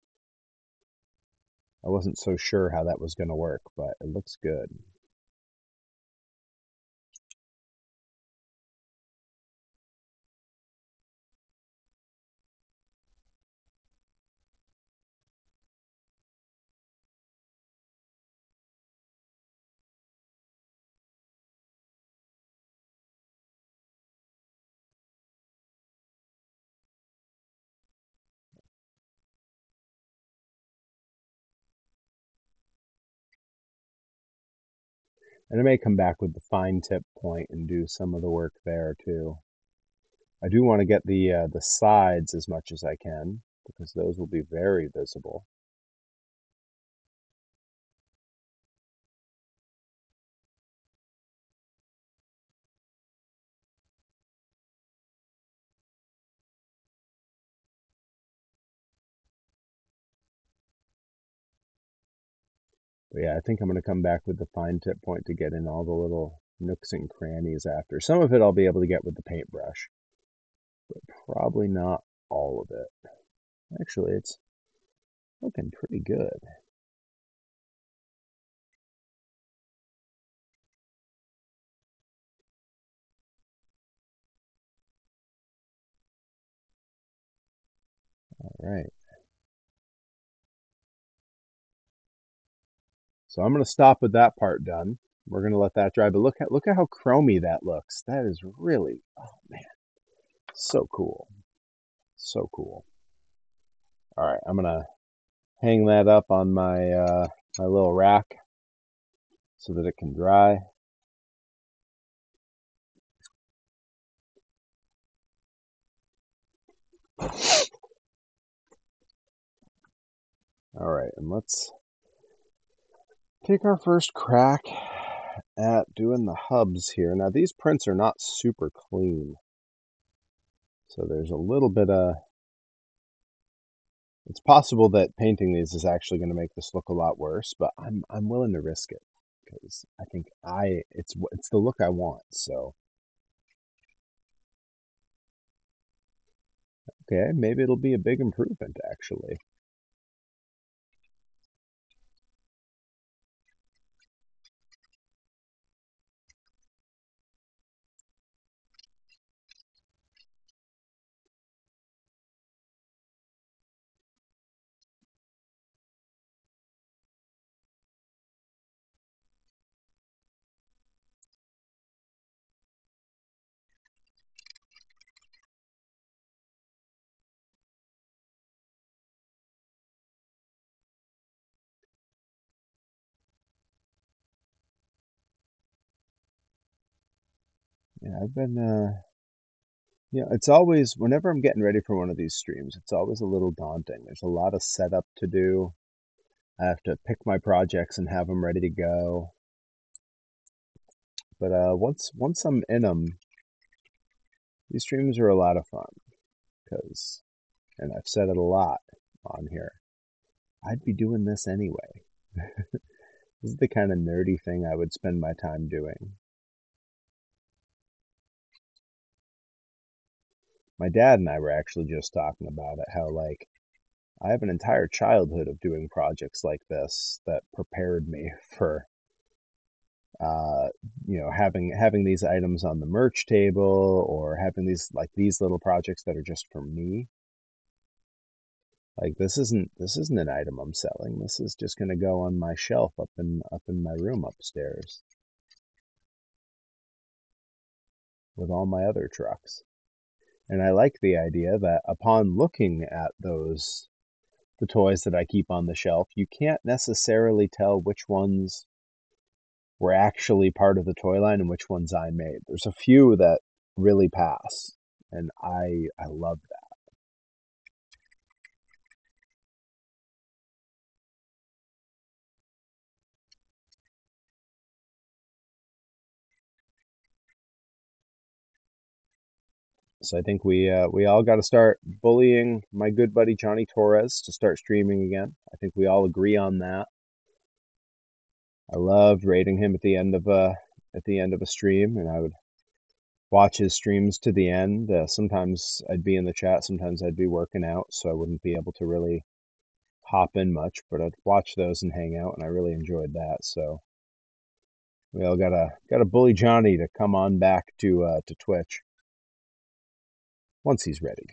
I wasn't so sure how that was going to work, but it looks good. And I may come back with the fine tip point and do some of the work there too. I do want to get the sides as much as I can because those will be very visible. But yeah, I think I'm going to come back with the fine tip point to get in all the little nooks and crannies after. Some of it I'll be able to get with the paintbrush, but probably not all of it. Actually, it's looking pretty good. All right. So I'm going to stop with that part done. We're going to let that dry, but look at how chromy that looks. That is really, oh man, so cool. So cool. All right, I'm going to hang that up on my little rack so that it can dry. All right, and let's take our first crack at doing the hubs here. Now these prints are not super clean, so there's a little bit of, it's possible that painting these is actually going to make this look a lot worse, but I'm willing to risk it because I think it's the look I want. So okay, maybe it'll be a big improvement actually. Yeah, I've been it's always, whenever I'm getting ready for one of these streams, it's always a little daunting. There's a lot of setup to do. I have to pick my projects and have them ready to go. But once I'm in them, these streams are a lot of fun because, and I've said it a lot on here, I'd be doing this anyway. This is the kind of nerdy thing I would spend my time doing. My dad and I were actually just talking about it, how like I have an entire childhood of doing projects like this that prepared me for uh, having these items on the merch table or having these little projects that are just for me. Like this isn't an item I'm selling. This is just going to go on my shelf up in my room upstairs with all my other trucks. And I like the idea that upon looking at the toys that I keep on the shelf, you can't necessarily tell which ones were actually part of the toy line and which ones I made. There's a few that really pass, and I love that. So I think we all got to start bullying my good buddy Johnny Torres to start streaming again. I think we all agree on that. I loved rating him at the end of a stream, and I would watch his streams to the end. Sometimes I'd be in the chat, sometimes I'd be working out, so I wouldn't be able to really hop in much, but I'd watch those and hang out, and I really enjoyed that. So we all gotta bully Johnny to come on back to Twitch once he's ready.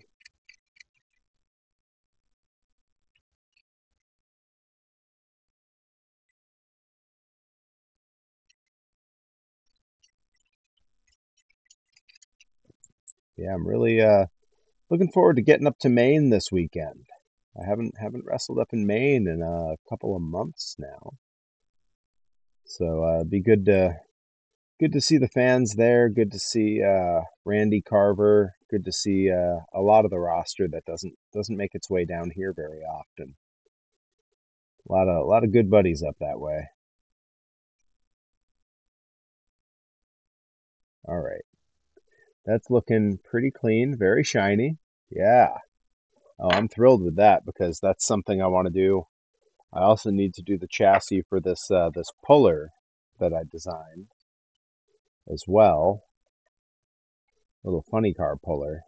Yeah, I'm really looking forward to getting up to Maine this weekend. I haven't wrestled up in Maine in a couple of months now, so it'd be good to see the fans there. Good to see Randy Carver. Good to see a lot of the roster that doesn't make its way down here very often. A lot of good buddies up that way. All right, that's looking pretty clean, very shiny. Yeah. Oh, I'm thrilled with that because that's something I want to do. I also need to do the chassis for this puller that I designed as well. Little funny car puller.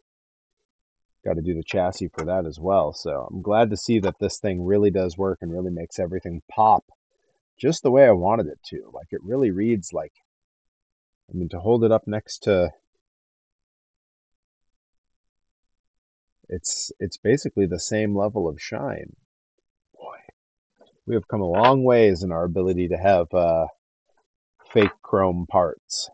Got to do the chassis for that as well. So I'm glad to see that this thing really does work and really makes everything pop just the way I wanted it to. Like it really reads like, I mean, to hold it up next to, it's basically the same level of shine. Boy, we have come a long ways in our ability to have fake chrome parts.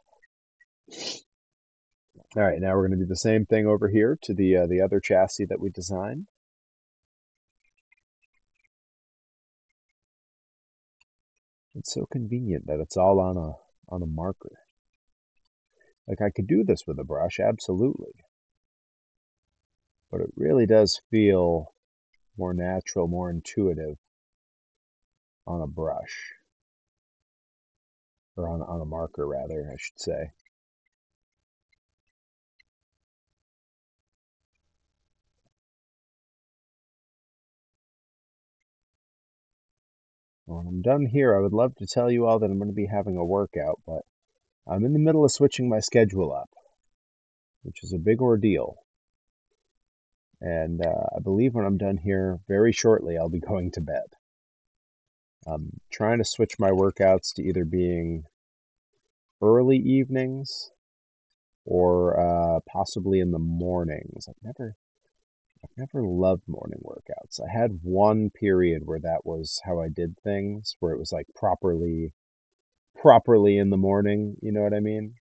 All right, now we're going to do the same thing over here to the other chassis that we designed. It's so convenient that it's all on a marker. Like I could do this with a brush, absolutely. But it really does feel more natural, more intuitive on a brush. Or on a marker, rather, I should say. When I'm done here, I would love to tell you all that I'm going to be having a workout, but I'm in the middle of switching my schedule up, which is a big ordeal. And I believe when I'm done here, very shortly, I'll be going to bed. I'm trying to switch my workouts to either being early evenings or possibly in the mornings. I've never loved morning workouts. I had one period where that was how I did things, where it was like properly in the morning, you know what I mean?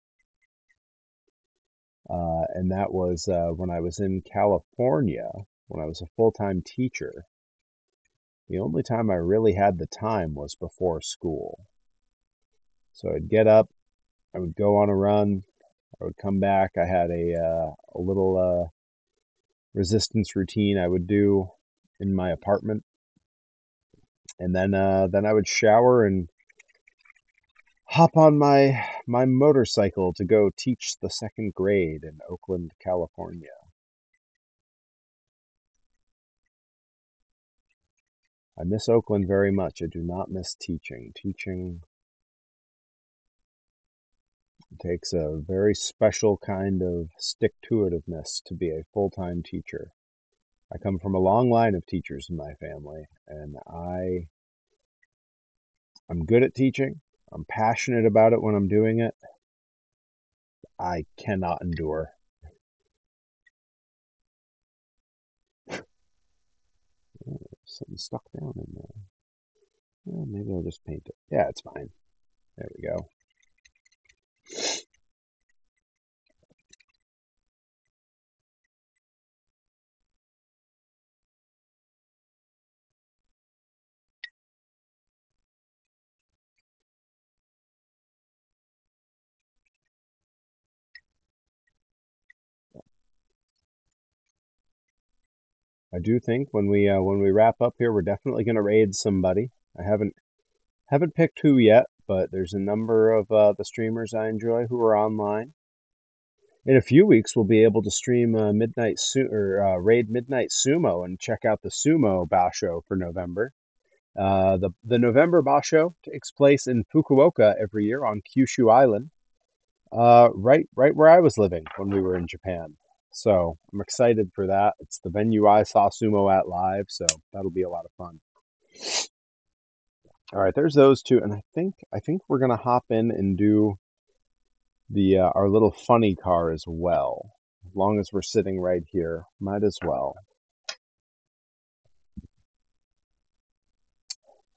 And that was when I was in California, when I was a full-time teacher. The only time I really had the time was before school. So I'd get up, I would go on a run, I would come back. I had a little resistance routine I would do in my apartment, and then I would shower and hop on my motorcycle to go teach the second grade in Oakland, California. I miss Oakland very much. I do not miss teaching. Teaching takes a very special kind of stick-to-itiveness to be a full-time teacher. I come from a long line of teachers in my family, and I'm good at teaching. I'm passionate about it when I'm doing it. I cannot endure. Something stuck down in there. Well, maybe I'll just paint it. Yeah, it's fine. There we go. I do think when we wrap up here, we're definitely going to raid somebody. I haven't picked who yet, but there's a number of the streamers I enjoy who are online. In a few weeks, we'll be able to stream raid Midnight Sumo and check out the Sumo Basho for November. The November Basho takes place in Fukuoka every year on Kyushu Island, right where I was living when we were in Japan. So I'm excited for that. It's the venue I saw sumo at live, so that'll be a lot of fun. All right, there's those two, and I think we're gonna hop in and do the our little funny car as well. As long as we're sitting right here, might as well.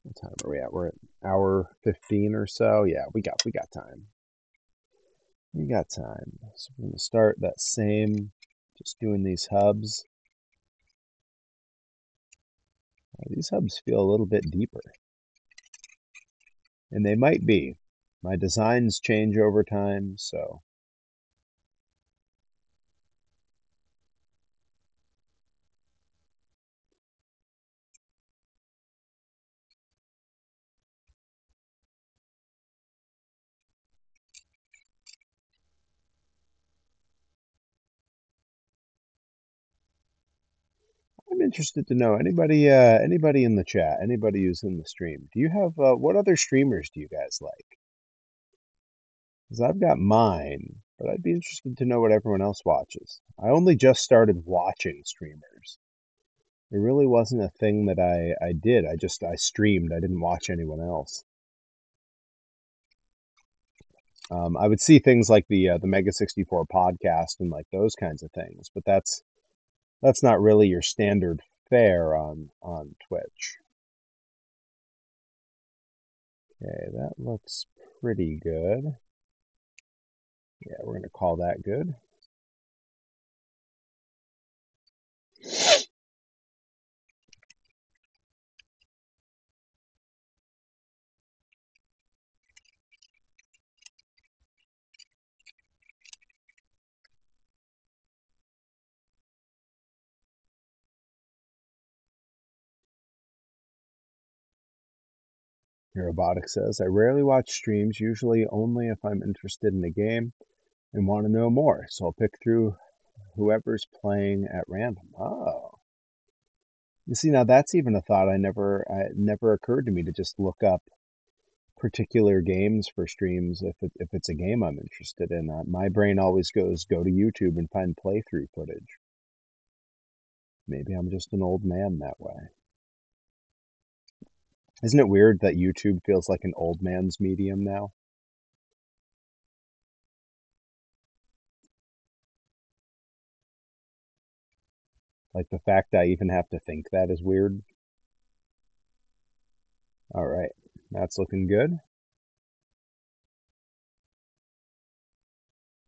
What time are we at? We're at hour 15 or so. Yeah, we got time. We got time. So we're gonna start that same, just doing these hubs. These hubs feel a little bit deeper. And they might be. My designs change over time, so. I'm interested to know, anybody in the chat, anybody who's in the stream, do you have, what other streamers do you guys like? Because I've got mine, but I'd be interested to know what everyone else watches. I only just started watching streamers. It really wasn't a thing that I did. I streamed. I didn't watch anyone else. I would see things like the Mega 64 podcast and like those kinds of things, but that's not really your standard fare on Twitch. Okay, that looks pretty good. Yeah, we're gonna call that good. Robotic says, I rarely watch streams, usually only if I'm interested in a game and want to know more. So I'll pick through whoever's playing at random. Oh. You see, now that's even a thought it never occurred to me to just look up particular games for streams if it's a game I'm interested in. My brain always goes, go to YouTube and find playthrough footage. Maybe I'm just an old man that way. Isn't it weird that YouTube feels like an old man's medium now? Like the fact I even have to think that is weird. All right, that's looking good.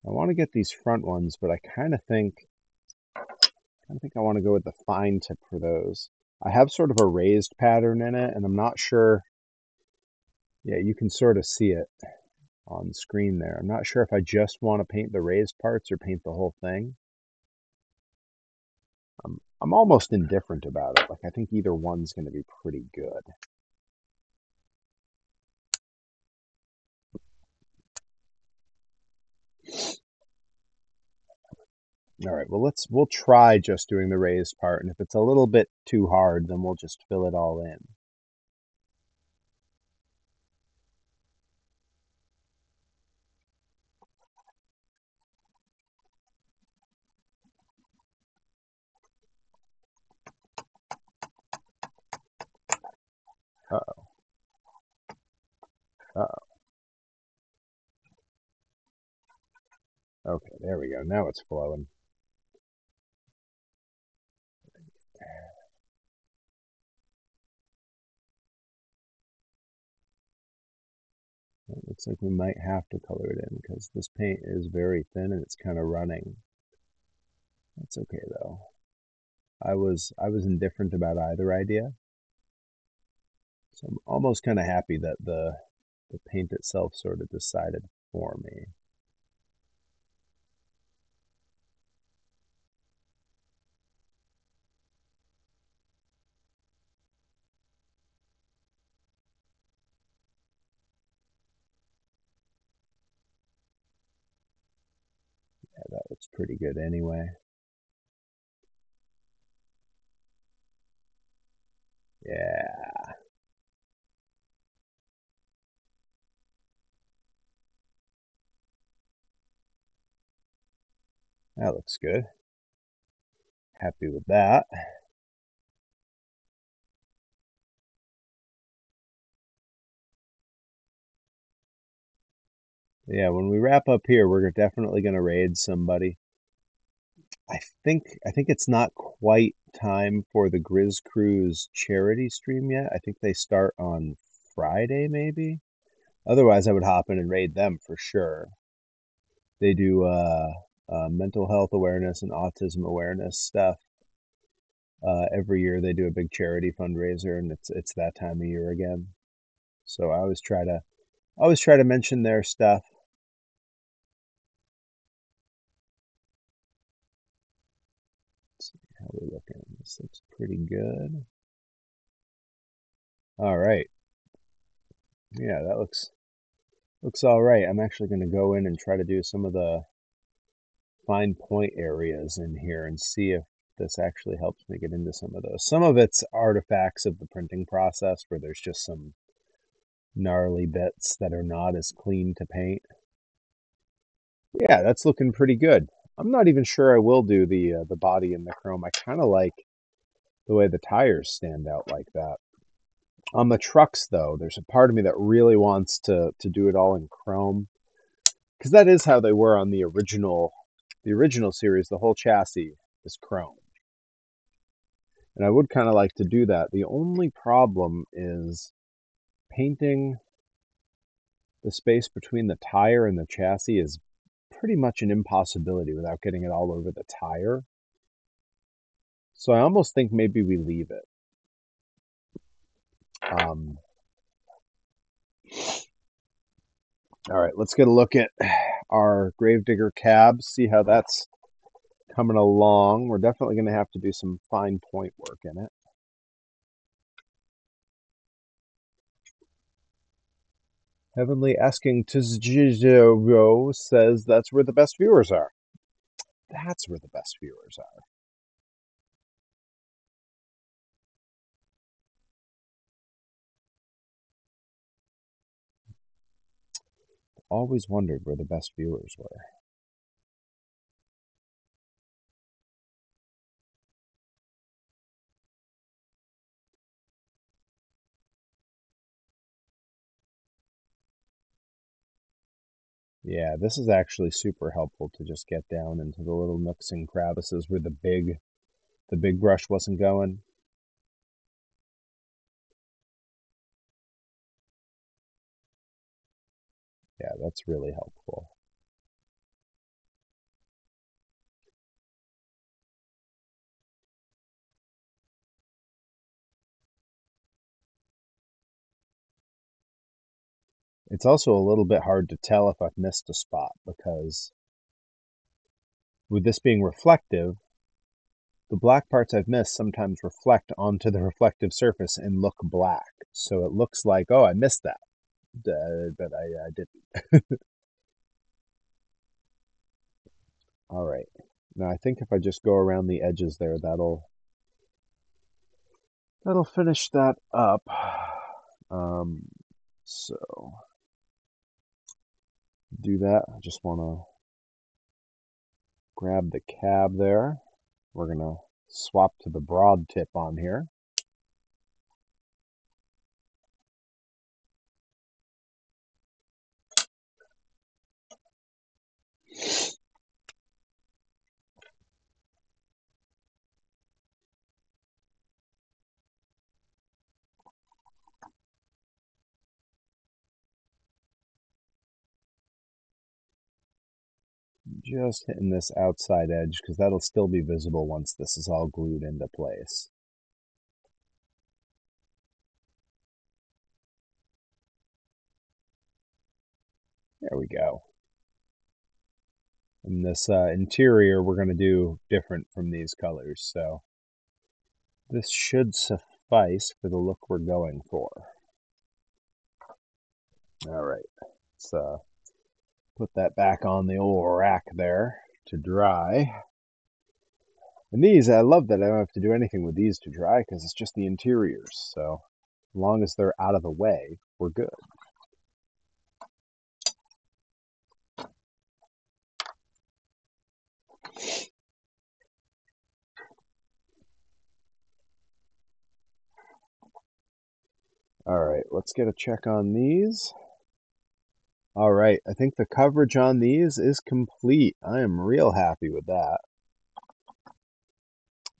I want to get these front ones, but I kind of think I want to go with the fine tip for those. I have sort of a raised pattern in it, and I'm not sure. Yeah, you can sort of see it on screen there. I'm not sure if I just want to paint the raised parts or paint the whole thing. I'm almost indifferent about it. Like, I think either one's going to be pretty good. All right, well, we'll try just doing the raised part, and if it's a little bit too hard, then we'll just fill it all in. Uh-oh. Uh-oh. Okay, there we go. Now it's flowing. It looks like we might have to color it in because this paint is very thin and it's kind of running. That's okay though. I was indifferent about either idea. So I'm almost kind of happy that the paint itself sort of decided for me. Yeah, that looks pretty good anyway. Yeah. That looks good. Happy with that. Yeah, when we wrap up here, we're definitely going to raid somebody. I think it's not quite time for the Grizz Cruise charity stream yet. I think they start on Friday, maybe. Otherwise, I would hop in and raid them for sure. They do mental health awareness and autism awareness stuff. Every year they do a big charity fundraiser, and it's that time of year again. So I always try to mention their stuff. Let's see how we're looking. This looks pretty good. All right. Yeah, that looks all right. I'm actually going to go in and try to do some of the fine point areas in here and see if this actually helps me get into some of those. Some of it's artifacts of the printing process where there's just some gnarly bits that are not as clean to paint. Yeah, that's looking pretty good. I'm not even sure I will do the body in the chrome. I kind of like the way the tires stand out like that. On the trucks, though, there's a part of me that really wants to do it all in chrome, because that is how they were on the original series. The whole chassis is chrome, and I would kind of like to do that. The only problem is painting the space between the tire and the chassis is pretty much an impossibility without getting it all over the tire. So I almost think maybe we leave it. All right, let's get a look at our Gravedigger cab, see how that's coming along. We're definitely going to have to do some fine point work in it. Heavenly Asking Tizjiro says that's where the best viewers are. That's where the best viewers are. Always wondered where the best viewers were. Yeah, this is actually super helpful to just get down into the little nooks and crevices where the big brush wasn't going. Yeah, that's really helpful. It's also a little bit hard to tell if I've missed a spot because with this being reflective, the black parts I've missed sometimes reflect onto the reflective surface and look black. So it looks like, oh, I missed that, but I didn't. All right. Now I think if I just go around the edges there, that'll finish that up. So do that. I just want to grab the cab there. We're going to swap to the broad tip on here. Just hitting this outside edge because that'll still be visible once this is all glued into place. There we go. And this interior we're going to do different from these colors, so this should suffice for the look we're going for. All right, let's put that back on the old rack there to dry. And these, I love that I don't have to do anything with these to dry because it's just the interiors. So as long as they're out of the way, we're good. All right, let's get a check on these. All right, I think the coverage on these is complete. I am real happy with that.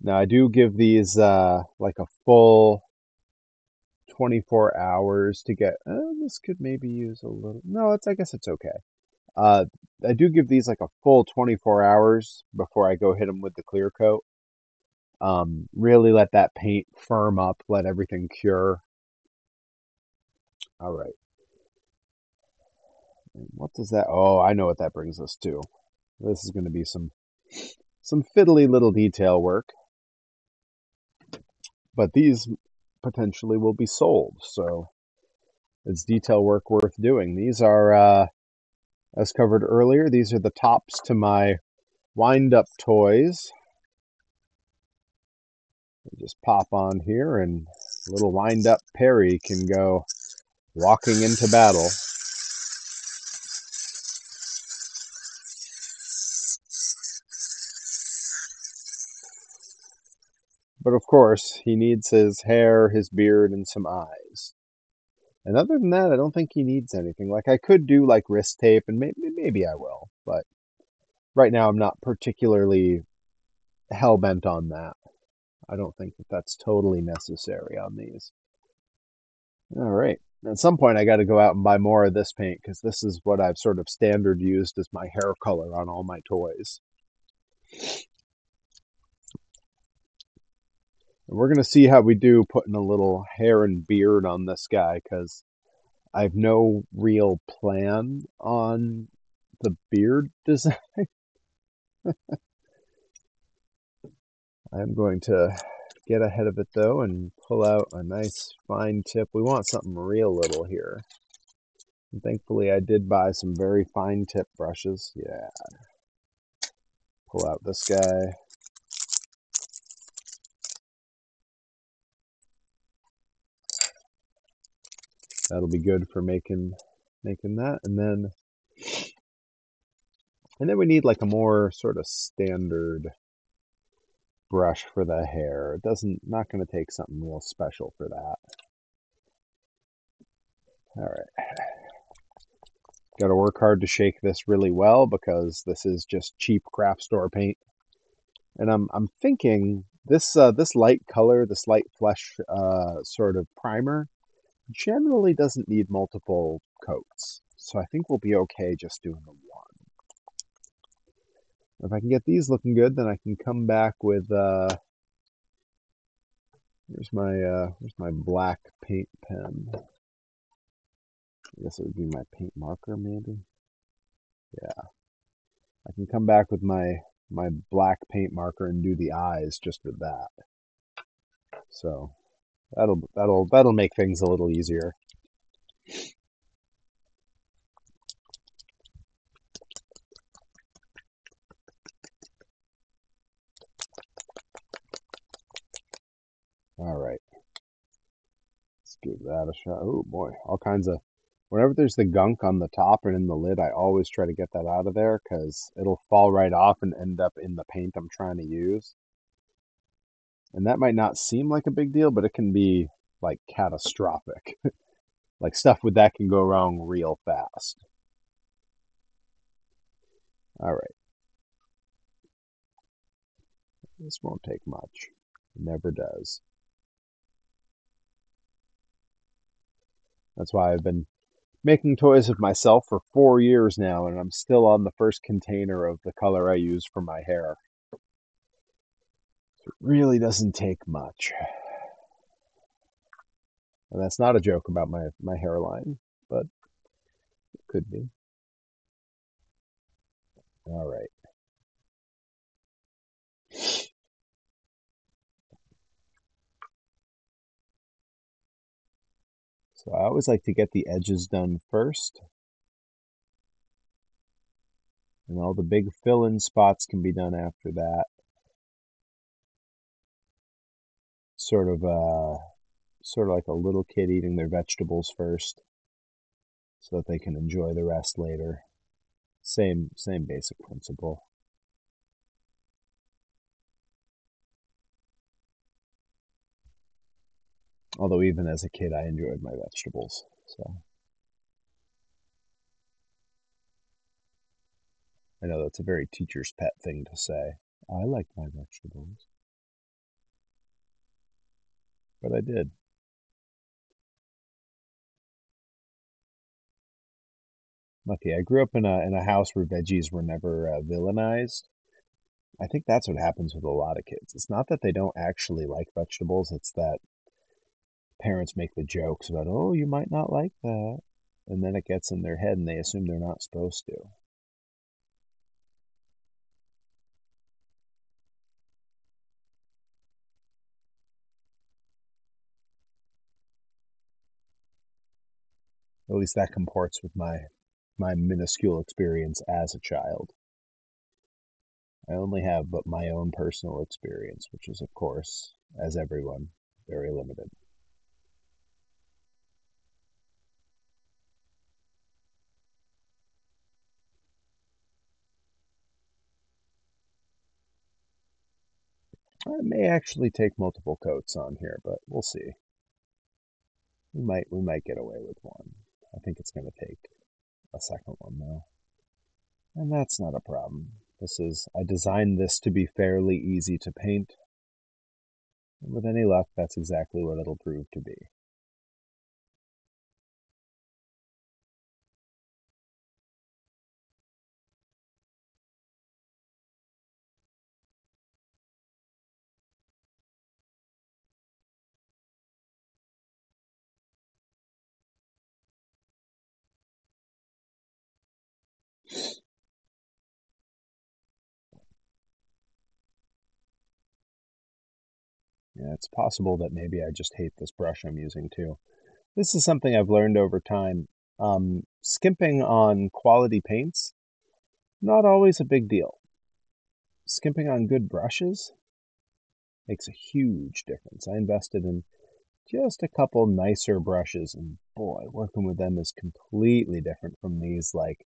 Now I do give these like a full 24 hours to get, this could maybe use a little, no, I guess it's okay. I do give these like a full 24 hours before I go hit them with the clear coat. Really let that paint firm up, let everything cure. All right. What does that, oh, I know what that brings us to. This is going to be some fiddly little detail work. But these potentially will be sold, so it's detail work worth doing. These are, as covered earlier, these are the tops to my wind-up toys. Just pop on here and little wind-up Perry can go walking into battle. But of course, he needs his hair, his beard, and some eyes. And other than that, I don't think he needs anything. Like, I could do like wrist tape, and maybe I will. But right now, I'm not particularly hell-bent on that. I don't think that that's totally necessary on these. All right. At some point, I got to go out and buy more of this paint because this is what I've sort of standard used as my hair color on all my toys. And we're going to see how we do putting a little hair and beard on this guy because I have no real plan on the beard design. I'm going to get ahead of it though and pull out a nice fine tip. We want something real little here. And thankfully I did buy some very fine tip brushes. Yeah. Pull out this guy. That'll be good for making that. And then we need like a more sort of standard brush for the hair. Not going to take something real special for that. All right. Got to work hard to shake this really well because this is just cheap craft store paint. And I'm thinking this light color, this light flesh sort of primer generally doesn't need multiple coats. So I think we'll be okay just doing the one. If I can get these looking good, then I can come back with here's my black paint pen. I guess it would be my paint marker maybe. Yeah. I can come back with my black paint marker and do the eyes just with that. So that'll make things a little easier. All right. Let's give that a shot. Oh boy, all kinds of, whenever there's the gunk on the top and in the lid, I always try to get that out of there because it'll fall right off and end up in the paint I'm trying to use. And that might not seem like a big deal, but it can be like catastrophic. Like stuff with that can go wrong real fast. All right. This won't take much. It never does. That's why I've been making toys of myself for 4 years now, and I'm still on the first container of the color I use for my hair. It really doesn't take much. And that's not a joke about my hairline, but it could be. All right. So I always like to get the edges done first, and all the big fill-in spots can be done after that. Sort of like a little kid eating their vegetables first, so that they can enjoy the rest later. Same basic principle. Although even as a kid, I enjoyed my vegetables. So I know that's a very teacher's pet thing to say. I like my vegetables, but I did. Lucky, I grew up in a house where veggies were never villainized. I think that's what happens with a lot of kids. It's not that they don't actually like vegetables, it's that parents make the jokes about, oh, you might not like that. And then it gets in their head and they assume they're not supposed to. At least that comports with my minuscule experience as a child. I only have but my own personal experience, which is, of course, as everyone, very limited. I may actually take multiple coats on here, but we'll see. We might get away with one. I think it's going to take a second one though, and that's not a problem. I designed this to be fairly easy to paint, and with any luck, that's exactly what it'll prove to be. Yeah, it's possible that maybe I just hate this brush I'm using too. This is something I've learned over time. Skimping on quality paints, not always a big deal. Skimping on good brushes makes a huge difference. I invested in just a couple nicer brushes, and boy, working with them is completely different from these like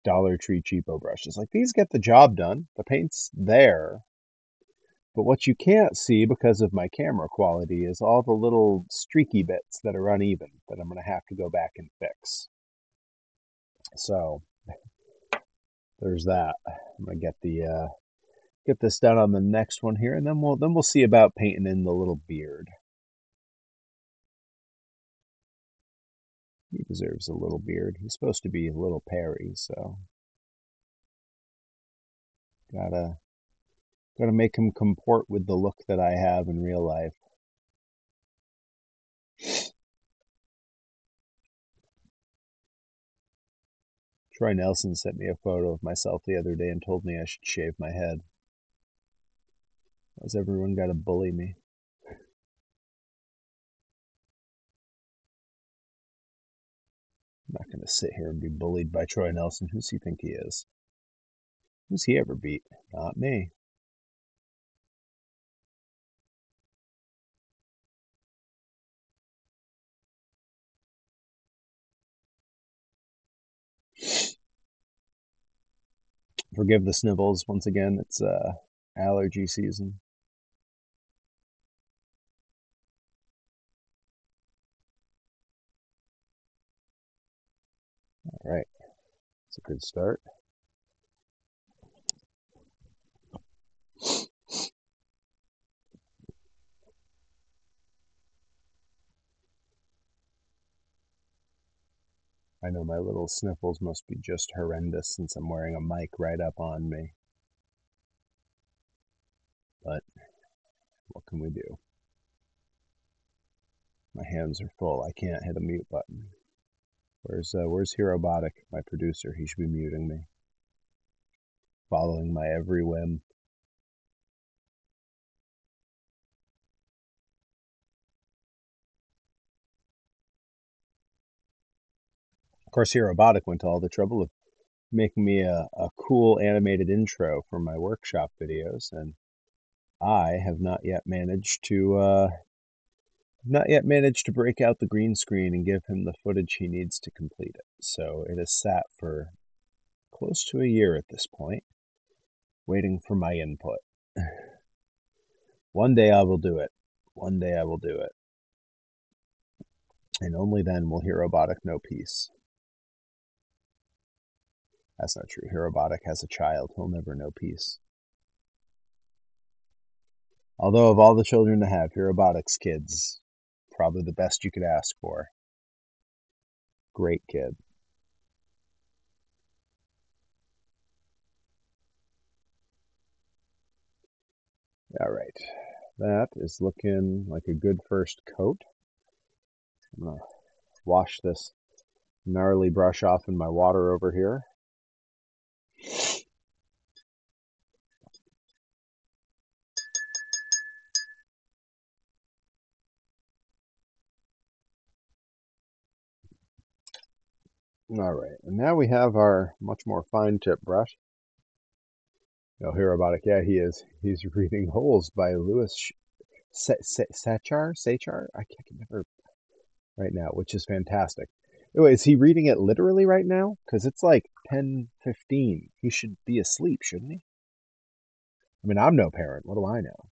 Dollar Tree cheapo brushes. Like these get the job done, the paint's there, but what you can't see because of my camera quality is all the little streaky bits that are uneven that I'm going to have to go back and fix. So there's that. I'm going to get this done on the next one here, and then we'll see about painting in the little beard. He deserves a little beard. He's supposed to be a little Perry, so gotta make him comport with the look that I have in real life. Troy Nelson sent me a photo of myself the other day and told me I should shave my head. Why's everyone gotta bully me? I'm not gonna sit here and be bullied by Troy Nelson. Who's he think he is? Who's he ever beat? Not me. Forgive the snivels once again. It's allergy season. All right, it's a good start. I know my little sniffles must be just horrendous since I'm wearing a mic right up on me. But what can we do? My hands are full. I can't hit a mute button. Where's Herobotic, my producer? He should be muting me. Following my every whim. Of course, Herobotic went to all the trouble of making me a cool animated intro for my workshop videos, and I have not yet managed to break out the green screen and give him the footage he needs to complete it. So it has sat for close to a year at this point, waiting for my input. One day I will do it. One day I will do it. And only then will Herobotic know peace. That's not true. Herobotic has a child. He'll never know peace. Although of all the children to have, Herobotic's kids, probably the best you could ask for. Great kid. All right. That is looking like a good first coat. I'm going to wash this gnarly brush off in my water over here. All right, and now we have our much more fine tip brush. You'll hear about it. Yeah, he is. He's reading Holes by Louis Sachar? I can't never right now, which is fantastic. Anyway, is he reading it literally right now? Because it's like 10:15. He should be asleep, shouldn't he? I mean, I'm no parent. What do I know?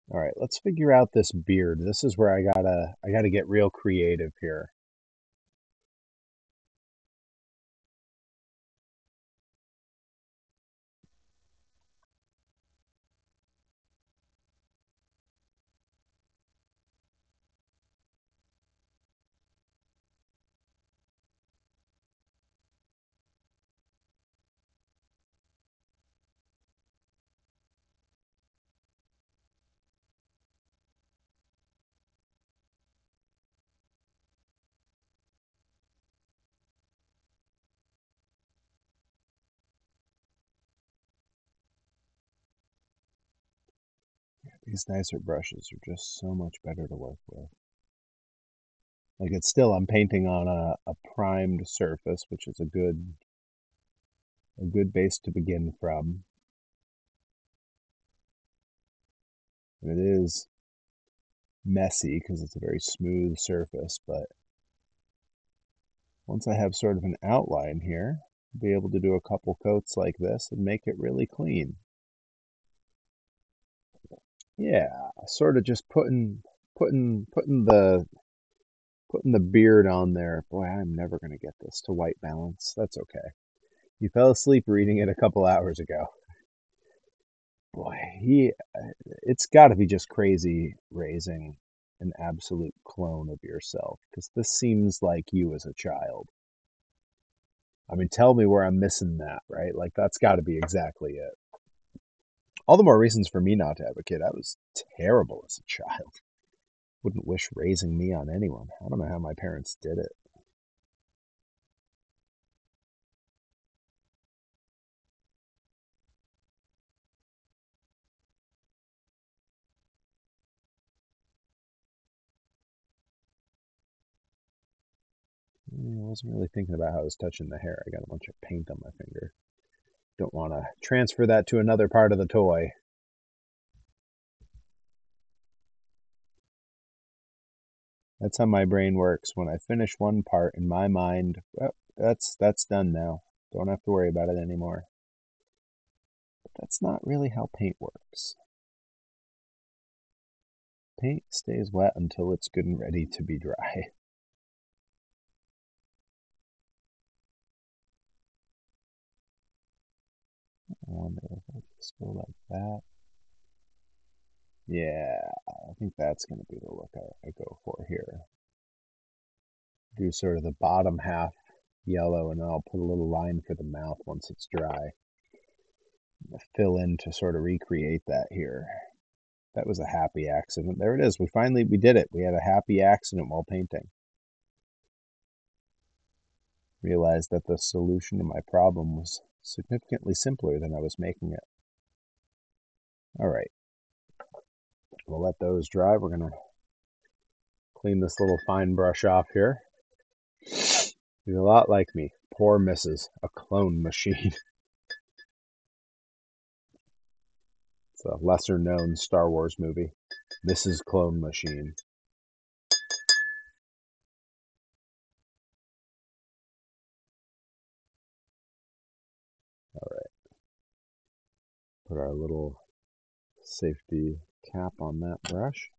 All right, let's figure out this beard. This is where I gotta get real creative here. These nicer brushes are just so much better to work with. Like it's still, I'm painting on a primed surface, which is a good base to begin from. And it is messy because it's a very smooth surface, but once I have sort of an outline here, I'll be able to do a couple coats like this and make it really clean. Yeah, sort of just putting the beard on there. Boy, I'm never going to get this to white balance. That's okay. You fell asleep reading it a couple hours ago. Boy, it's got to be just crazy raising an absolute clone of yourself, because this seems like you as a child. I mean, tell me where I'm missing that, right? Like, that's got to be exactly it. All the more reasons for me not to have a kid. I was terrible as a child. Wouldn't wish raising me on anyone. I don't know how my parents did it. I wasn't really thinking about how I was touching the hair. I got a bunch of paint on my finger. Don't want to transfer that to another part of the toy. That's how my brain works. When I finish one part in my mind, well, that's done now. Don't have to worry about it anymore. But that's not really how paint works. Paint stays wet until it's good and ready to be dry. I wonder if I just go like that. Yeah, I think that's going to be the look I go for here. do sort of the bottom half yellow, and then I'll put a little line for the mouth once it's dry. Fill in to sort of recreate that here. That was a happy accident. There it is. We did it. We had a happy accident while painting. Realized that the solution to my problem was significantly simpler than I was making it. All right. We'll let those dry. We're going to clean this little fine brush off here. He's a lot like me. Poor Mrs. A Clone Machine. It's a lesser known Star Wars movie. Mrs. Clone Machine. All right. Put our little safety cap on that brush.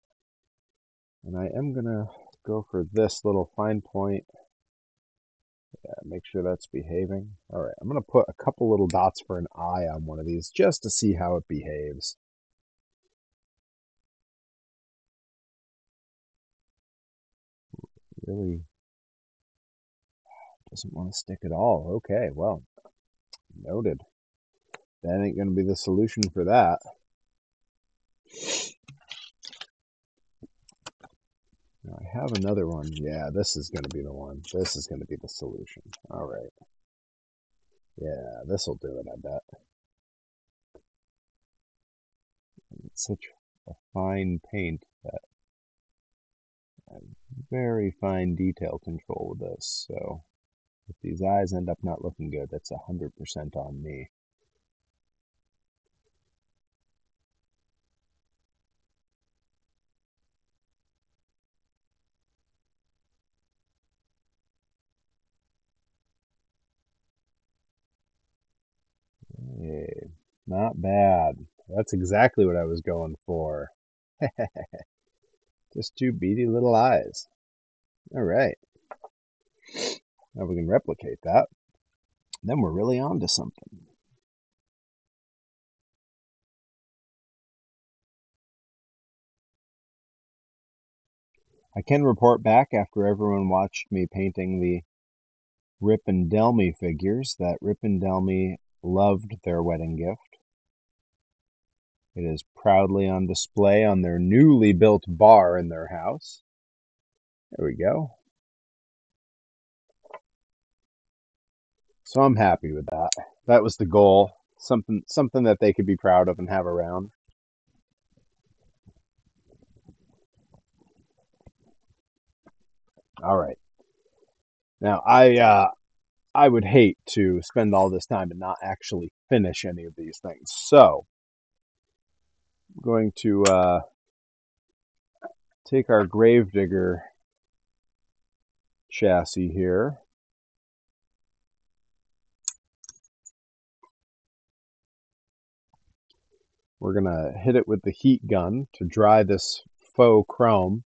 And I am going to go for this little fine point. Yeah, make sure that's behaving. All right, I'm going to put a couple little dots for an eye on one of these just to see how it behaves. Really doesn't want to stick at all. Okay, well, noted. That ain't going to be the solution for that. Now I have another one. Yeah, this is going to be the one. This is going to be the solution. All right. Yeah, this will do it, I bet. It's such a fine paint that I have very fine detail control with this. So if these eyes end up not looking good, that's 100% on me. Hey, not bad. That's exactly what I was going for. Just two beady little eyes. All right. Now we can replicate that. Then we're really on to something. I can report back after everyone watched me painting the Rip and Delmy figures that Rip and Delmy loved their wedding gift. It is proudly on display on their newly built bar in their house. There we go. So I'm happy with that. That was the goal. Something that they could be proud of and have around. All right. Now I would hate to spend all this time and not actually finish any of these things. So I'm going to take our Gravedigger chassis here. We're going to hit it with the heat gun to dry this faux chrome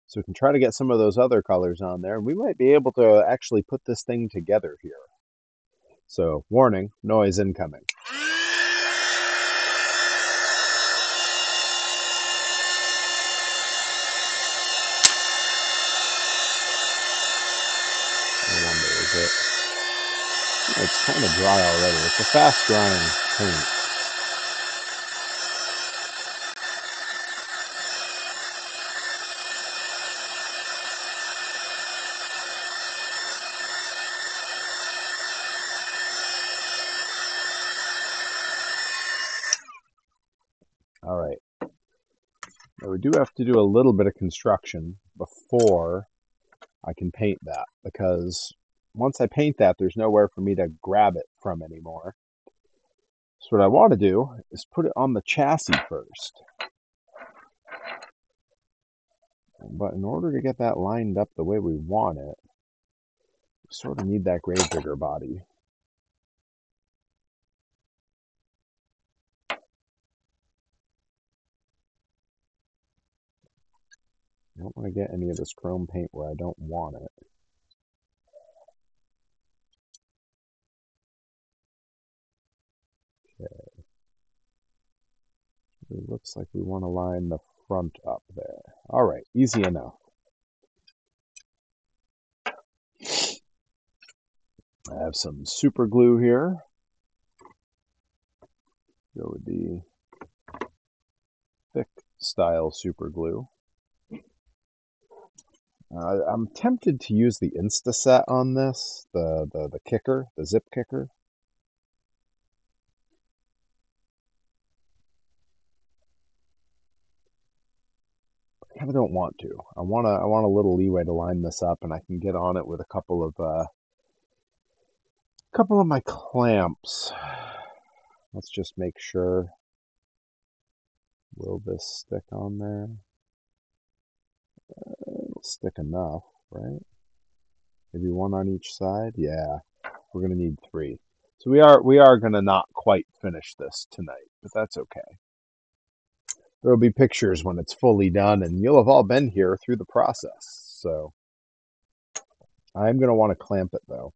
so we can try to get some of those other colors on there. And we might be able to actually put this thing together here. So warning, noise incoming. I wonder, is it? It's kind of dry already. It's a fast drying paint. All right. Now we do have to do a little bit of construction before I can paint that, because once I paint that, there's nowhere for me to grab it from anymore. So what I want to do is put it on the chassis first. But in order to get that lined up the way we want it, we sort of need that Gravedigger body. I don't want to get any of this chrome paint where I don't want it. Okay. It looks like we want to line the front up there. All right, easy enough. I have some super glue here. Go with the thick style super glue. I'm tempted to use the Instaset on this, the kicker, the zip kicker. I kind of don't want to. I want a little leeway to line this up, and I can get on it with a couple of my clamps. Let's just make sure. Will this stick on there? It'll stick enough, right? Maybe one on each side. Yeah, we're gonna need 3. So we are gonna not quite finish this tonight, but that's okay. There will be pictures when it's fully done, and you'll have all been here through the process. So I'm gonna want to clamp it though.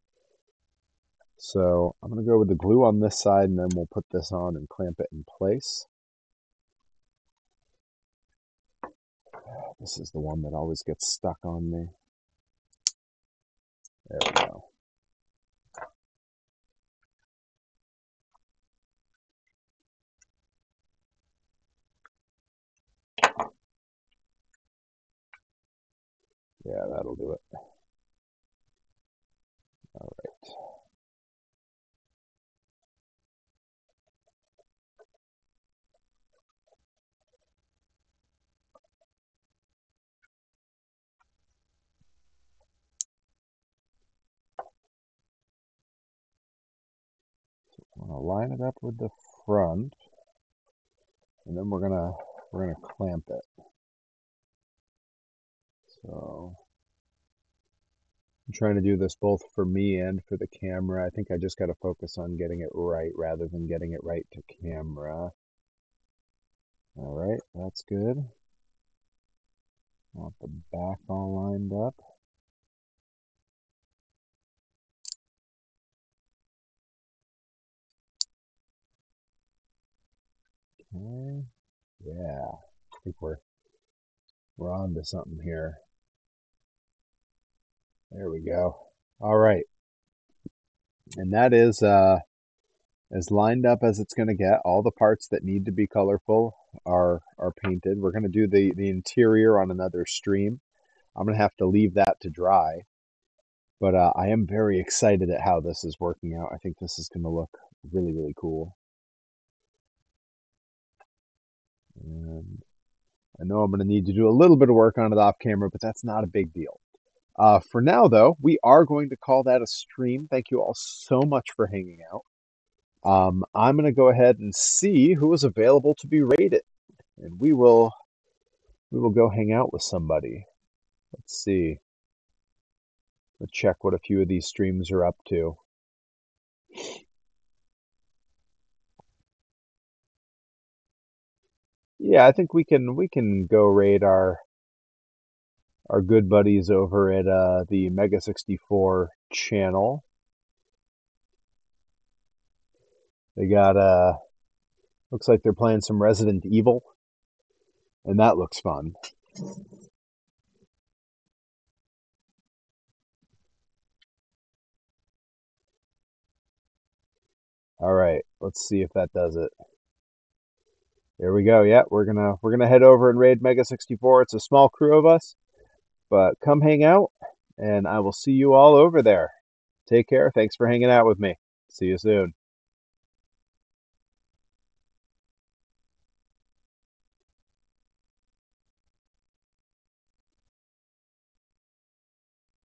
So I'm gonna go with the glue on this side, and then we'll put this on and clamp it in place. This is the one that always gets stuck on me. There we go. Yeah, that'll do it. All right. I'm gonna line it up with the front, and then we're gonna clamp it. So I'm trying to do this both for me and for the camera. I think I just got to focus on getting it right rather than getting it right to camera. All right, that's good. Want the back all lined up. Okay. Yeah, I think we're on to something here. There we go. All right. And that is as lined up as it's going to get. All the parts that need to be colorful are painted. We're going to do the interior on another stream. I'm going to have to leave that to dry. But I am very excited at how this is working out. I think this is going to look really, really cool. And I know I'm going to need to do a little bit of work on it off camera, but that's not a big deal. For now, though, we are going to call that a stream. Thank you all so much for hanging out. I'm going to go ahead and see who is available to be rated, and we will go hang out with somebody. Let's see. Let's check what a few of these streams are up to. Yeah, I think we can go raid our good buddies over at the Mega 64 channel. They got looks like they're playing some Resident Evil, and that looks fun. All right, let's see if that does it. There we go. Yeah, we're gonna head over and raid Mega 64. It's a small crew of us, but come hang out, and I will see you all over there. Take care. Thanks for hanging out with me. See you soon.